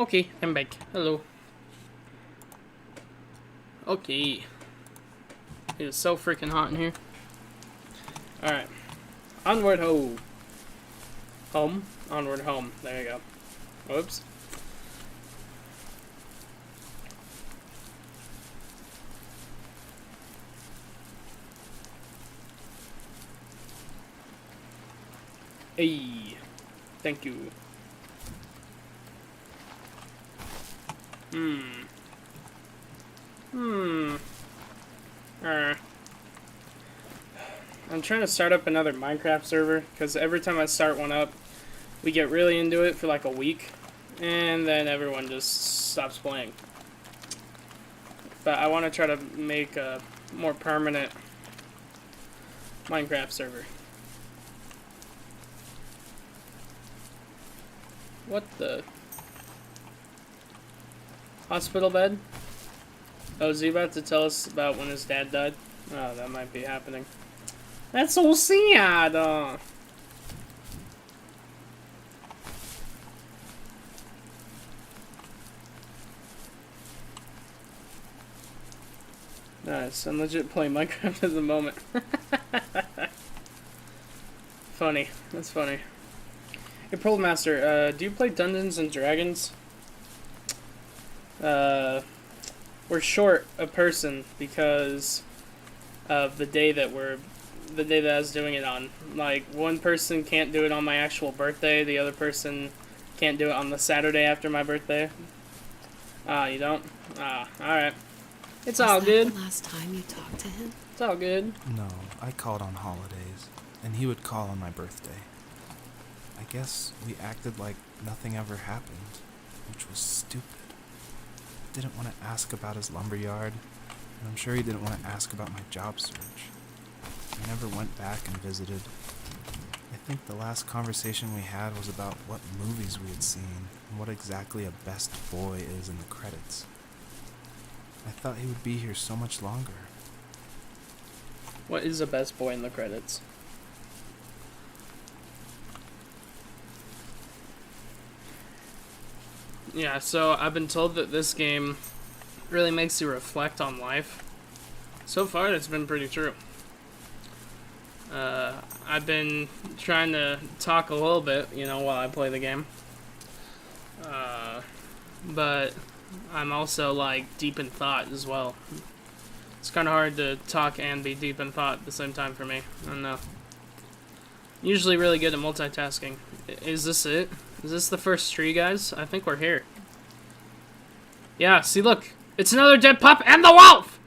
Okay, I'm back. Hello. Okay. It is so freaking hot in here. Alright. Onward home. Home. Onward home. There you go. Whoops. Hey. Thank you. I'm trying to start up another Minecraft server, because every time I start one up, we get really into it for like a week, and then everyone just stops playing. But I want to try to make a more permanent Minecraft server. What the? Hospital bed? Oh, is he about to tell us about when his dad died? Oh, that might be happening. That's so sad! Nice. I'm legit playing Minecraft at the moment. Funny. That's funny. Hey, Pearl Master, do you play Dungeons and Dragons? We're short a person because of the day that I was doing it on. Like, one person can't do it on my actual birthday, the other person can't do it on the Saturday after my birthday. Ah, you don't? Ah, alright. It's all good. Was that the last time you talked to him? It's all good. No, I called on holidays, and he would call on my birthday. I guess we acted like nothing ever happened, which was stupid. Didn't want to ask about his lumberyard, and I'm sure he didn't want to ask about my job search. I never went back and visited. I think the last conversation we had was about what movies we had seen, and what exactly a best boy is in the credits. I thought he would be here so much longer. What is the best boy in the credits? Yeah, so I've been told that this game really makes you reflect on life. So far, it's been pretty true. I've been trying to talk a little bit, while I play the game. But I'm also, deep in thought as well. It's kind of hard to talk and be deep in thought at the same time for me. I don't know. Usually really good at multitasking. Is this it? Is this the first tree, guys? I think we're here. Yeah, see, look. It's another dead pup and the wolf!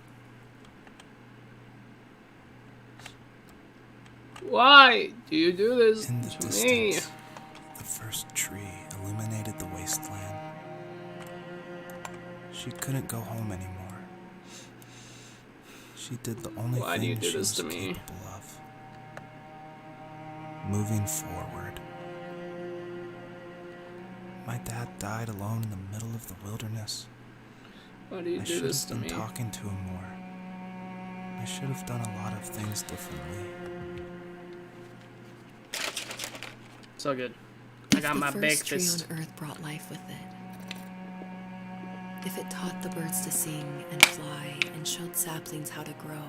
Why do you do this In the to distance, me? the first tree illuminated the wasteland. She couldn't go home anymore. She did the only Why do you thing do she this was to me? capable of. Moving forward. My dad died alone in the middle of the wilderness. Why do you I do should this have to been me? talking to him more. I should have done a lot of things differently. So good. I got my The big first tree fist. on Earth brought life with it. If it taught the birds to sing and fly and showed saplings how to grow,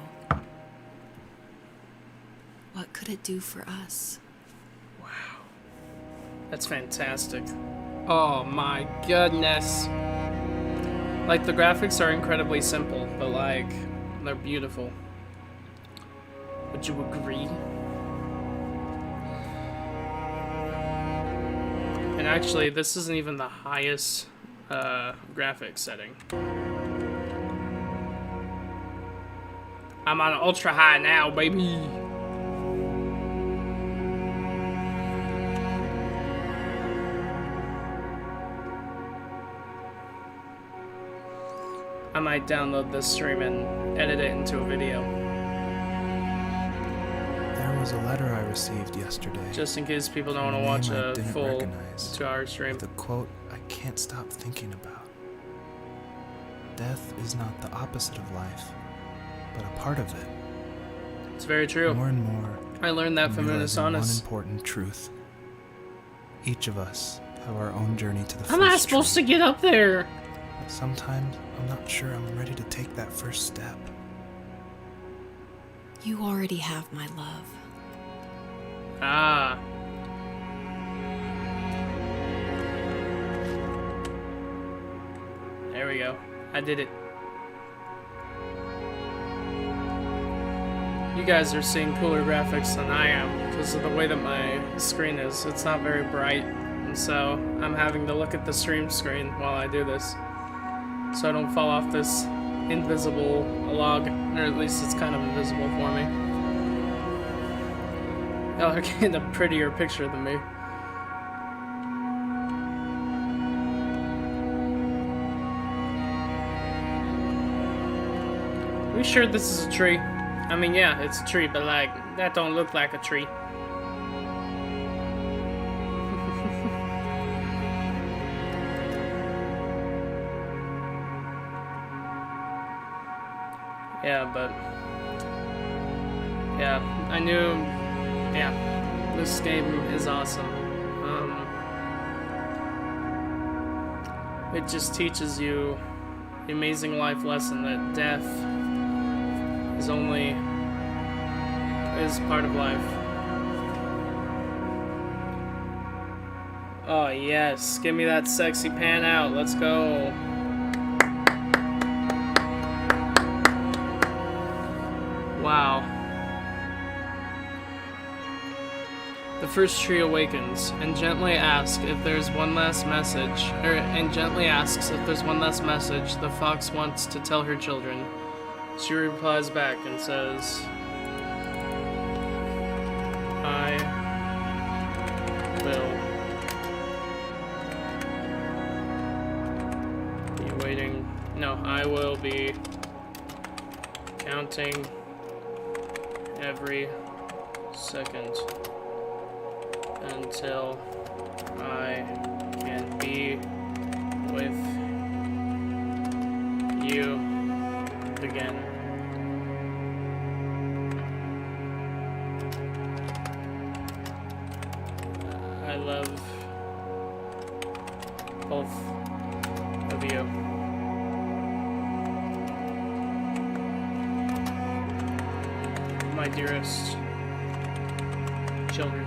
what could it do for us? That's fantastic. Oh my goodness. The graphics are incredibly simple, but they're beautiful. Would you agree? And actually, this isn't even the highest graphics setting. I'm on ultra high now, baby. I might download this stream and edit it into a video, There was a letter I received yesterday. just in case people don't want to name watch I a didn't full recognize. 2-hour stream. The quote I can't stop thinking about. Death is not the opposite of life, but a part of it. It's very true. More and more, I learned that I'm from realizing one Unisonus. important truth. Each of us have our own journey to the How am I first supposed to tree. get up there? But sometimes I'm not sure I'm ready to take that first step. You already have my love. Ah. There we go. I did it. You guys are seeing cooler graphics than I am because of the way that my screen is. It's not very bright, and so I'm having to look at the stream screen while I do this, so I don't fall off this invisible log, or at least it's kind of invisible for me. Y'all are getting a prettier picture than me. Are we sure this is a tree? I mean, yeah, it's a tree, but that don't look like a tree. Yeah, but yeah, I knew. Yeah, this game is awesome. It just teaches you the amazing life lesson that death is part of life. Oh yes, give me that sexy pan out. Let's go. Wow. The first tree awakens and gently asks if there's one last message. The fox wants to tell her children. She replies back and says, I will be waiting. No, I will be counting every second until I can be with you again. I love both of you. My dearest children.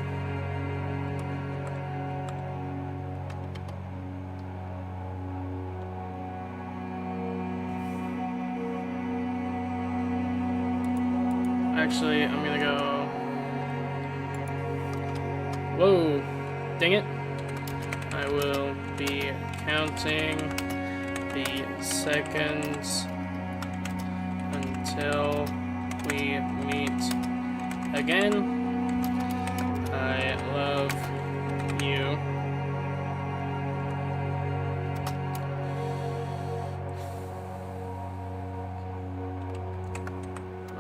Actually, I'm gonna go. Whoa! Dang it! I will be counting the seconds until we meet again. I love you.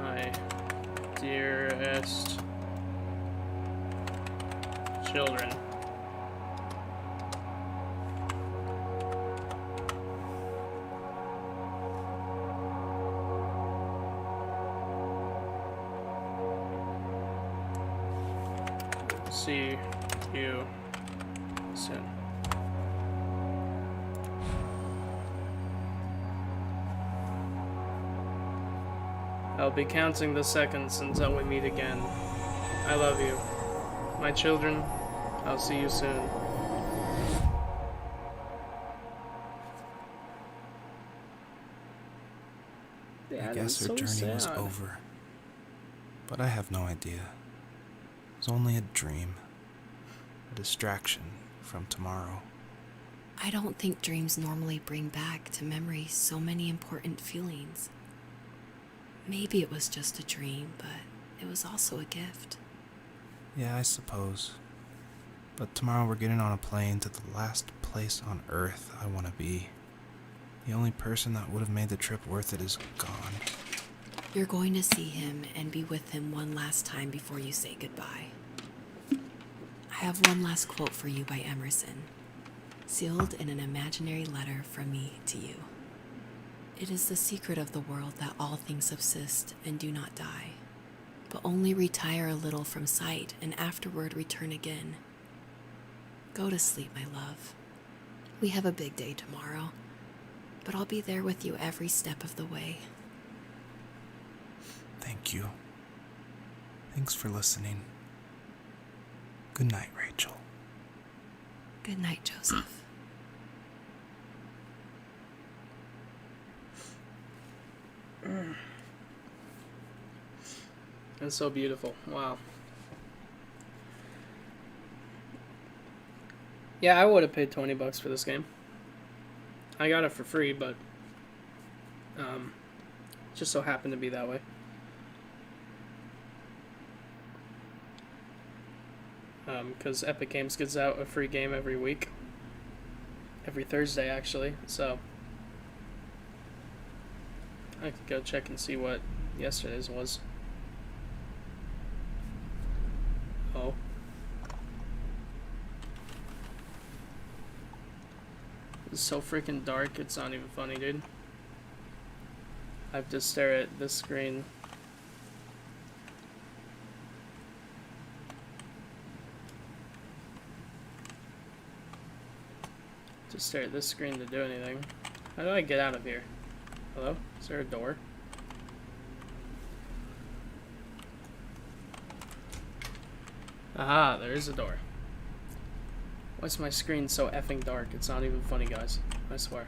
My dearest children. See you soon. I'll be counting the seconds until we meet again. I love you. My children, I'll see you soon. I guess her journey was over. But I have no idea. It was only a dream. A distraction from tomorrow. I don't think dreams normally bring back to memory so many important feelings. Maybe it was just a dream, but it was also a gift. Yeah, I suppose. But tomorrow we're getting on a plane to the last place on Earth I want to be. The only person that would have made the trip worth it is gone. You're going to see him and be with him one last time before you say goodbye. I have one last quote for you by Emerson, sealed in an imaginary letter from me to you. It is the secret of the world that all things subsist and do not die, but only retire a little from sight and afterward return again. Go to sleep, my love. We have a big day tomorrow, but I'll be there with you every step of the way. Thank you. Thanks for listening. Good night, Rachel. Good night, Joseph. That's so beautiful. Wow. Yeah, I would have paid $20 for this game. I got it for free, but just so happened to be that way. Because Epic Games gives out a free game every week. Every Thursday, actually. So I could go check and see what yesterday's was. Oh. It's so freaking dark, it's not even funny, dude. I have to stare at this screen. To stare at this screen to do anything. How do I get out of here? Hello? Is there a door? Aha, there is a door. Why's my screen so effing dark? It's not even funny, guys. I swear.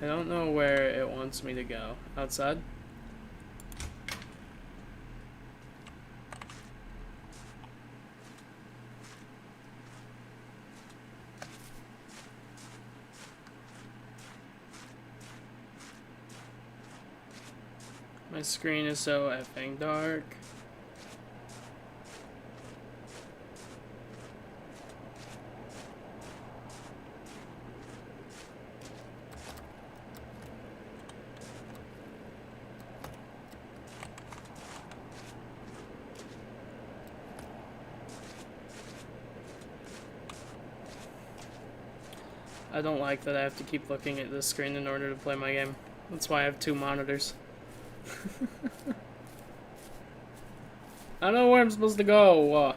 I don't know where it wants me to go. Outside? My screen is so effing dark. I don't like that I have to keep looking at this screen in order to play my game. That's why I have 2 monitors. I don't know where I'm supposed to go.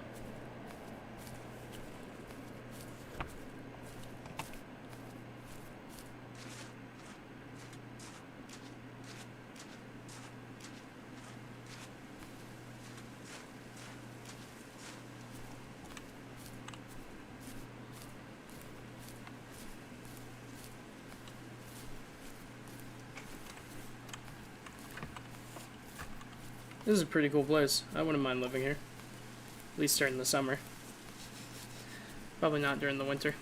This is a pretty cool place. I wouldn't mind living here. At least during the summer. Probably not during the winter.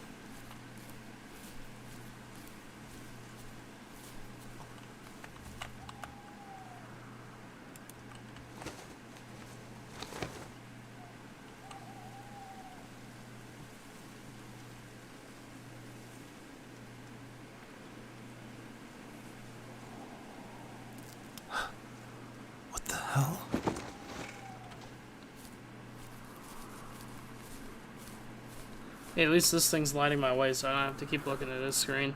What the hell? Hey, at least this thing's lighting my way, so I don't have to keep looking at this screen.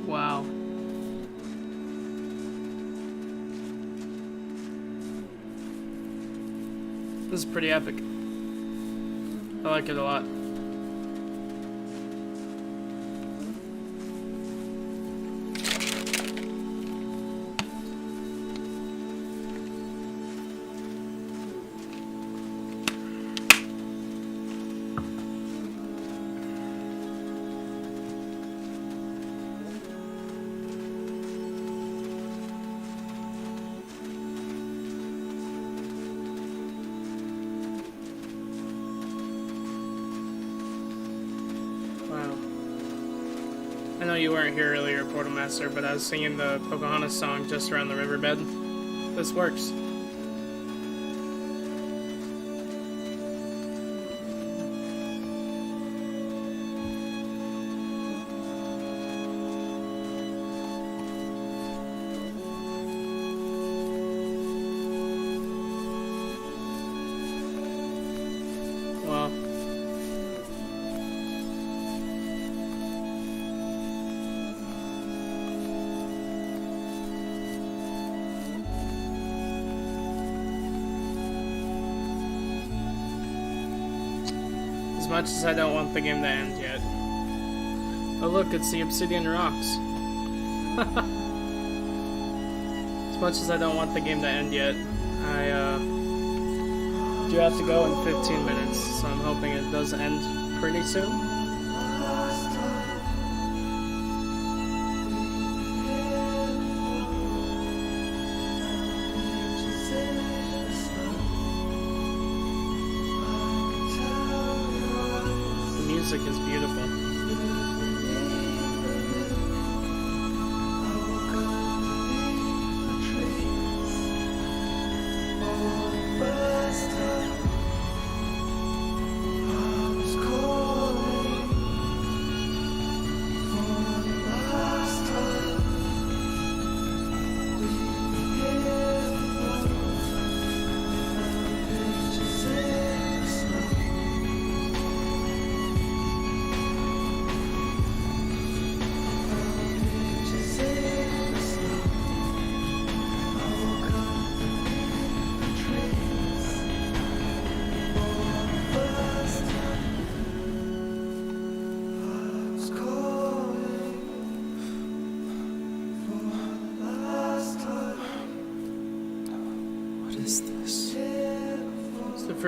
Wow. This is pretty epic. I like it a lot. I know you weren't here earlier, Portal Master, but I was singing the Pocahontas song just around the riverbed. This works. Well, as much as I don't want the game to end yet. Oh look, it's the Obsidian Rocks. As much as I don't want the game to end yet, I do have to go in 15 minutes, so I'm hoping it does end pretty soon. The music is beautiful.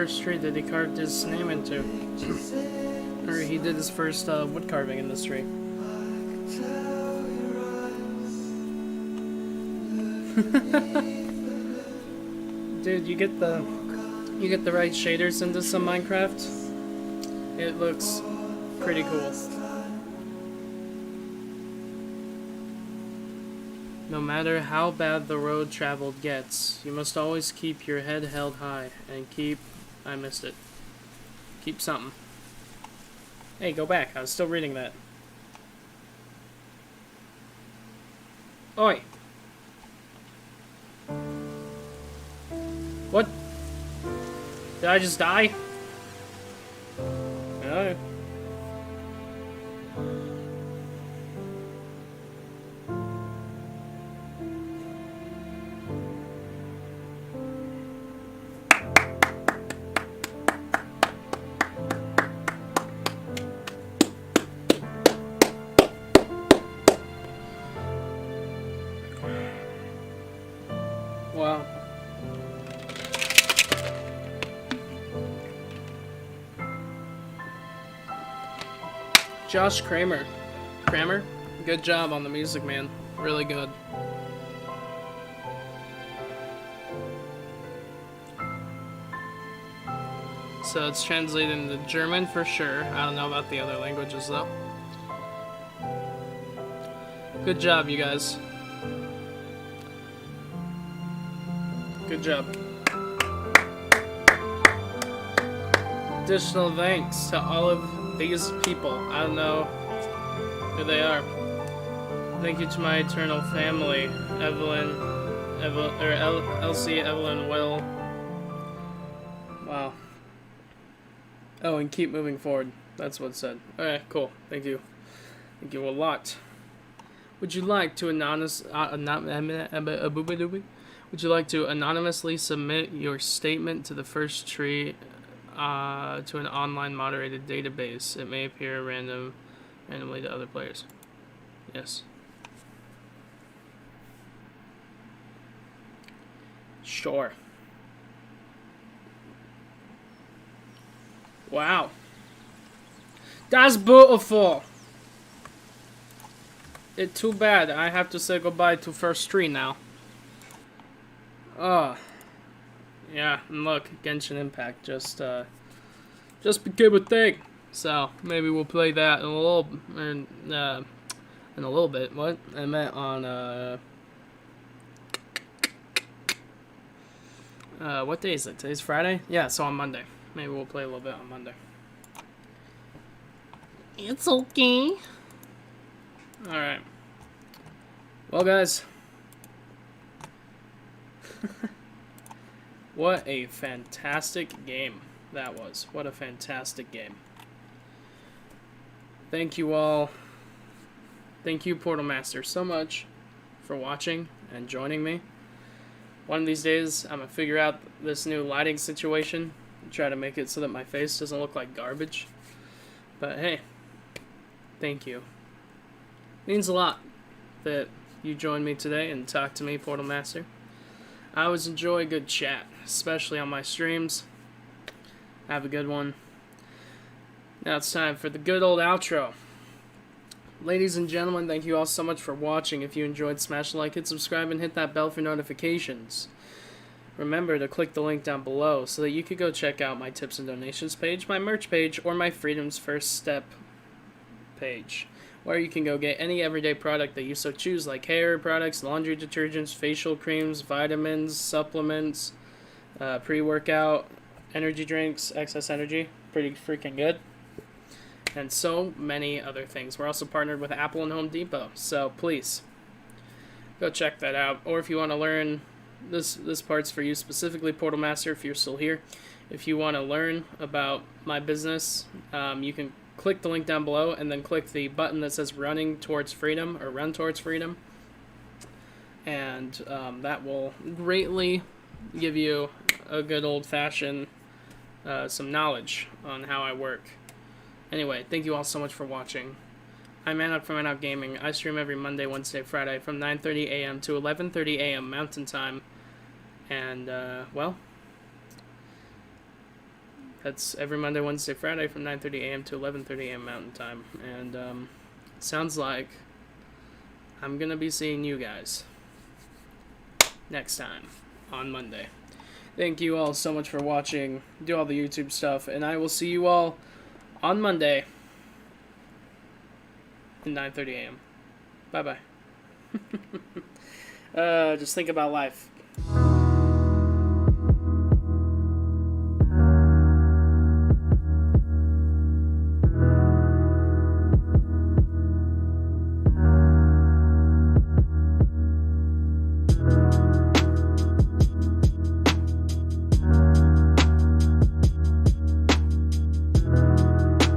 first tree that he carved his name into? Or he did his first wood carving in this tree. Dude, you get the right shaders into some Minecraft. It looks pretty cool. No matter how bad the road traveled gets, you must always keep your head held high and keep... I missed it. Keep something. Hey, go back. I was still reading that. Oi! What? Did I just die? No. Wow. Josh Kramer. Good job on the music, man. Really good. So it's translated into German for sure. I don't know about the other languages though. Good job, you guys. Good job. Additional thanks to all of these people. I don't know who they are. Thank you to my eternal family, Elsie, Evelyn, Will. Wow. Oh, and keep moving forward. That's what it said. Alright, cool. Thank you. Thank you a lot. Would you like to anonymously submit your statement to the first tree to an online moderated database? It may appear randomly to other players. Yes. Sure. Wow. That's beautiful. It's too bad I have to say goodbye to first tree now. Oh. Yeah, and look, Genshin Impact just became a thing. So maybe we'll play that in a little bit. What? I meant on what day is it? Today's Friday? Yeah, so on Monday. Maybe we'll play a little bit on Monday. It's okay. Alright. Well, guys. What a fantastic game that was. What a fantastic game. Thank you all. Thank you, Portal Master, so much for watching and joining me. One of these days, I'm going to figure out this new lighting situation and try to make it so that my face doesn't look like garbage. But hey, thank you. It means a lot that you joined me today and talked to me, Portal Master. I always enjoy a good chat, especially on my streams. Have a good one. Now it's time for the good old outro. Ladies and gentlemen, thank you all so much for watching. If you enjoyed, smash the like, hit subscribe, and hit that bell for notifications. Remember to click the link down below so that you can go check out my tips and donations page, my merch page, or my Freedom's First Step page, where you can go get any everyday product that you so choose, like hair products, laundry detergents, facial creams, vitamins, supplements, pre-workout, energy drinks, excess energy, pretty freaking good, and so many other things. We're also partnered with Apple and Home Depot, so please go check that out. Or if you want to learn, this part's for you specifically, Portal Master, if you're still here. If you want to learn about my business, you can click the link down below and then click the button that says Running Towards Freedom or Run Towards Freedom, and that will greatly give you a good old-fashioned some knowledge on how I work. Anyway, thank you all so much for watching. I'm Manok from Manok Gaming. I stream every Monday, Wednesday, Friday from 9:30 a.m. to 11:30 a.m. Mountain Time. And, well, That's every Monday, Wednesday, Friday from 9:30 a.m. to 11:30 a.m. Mountain Time. And sounds like I'm gonna be seeing you guys next time on Monday. Thank you all so much for watching. Do all the YouTube stuff, and I will see you all on Monday at 9:30 a.m. Bye bye. Just think about life.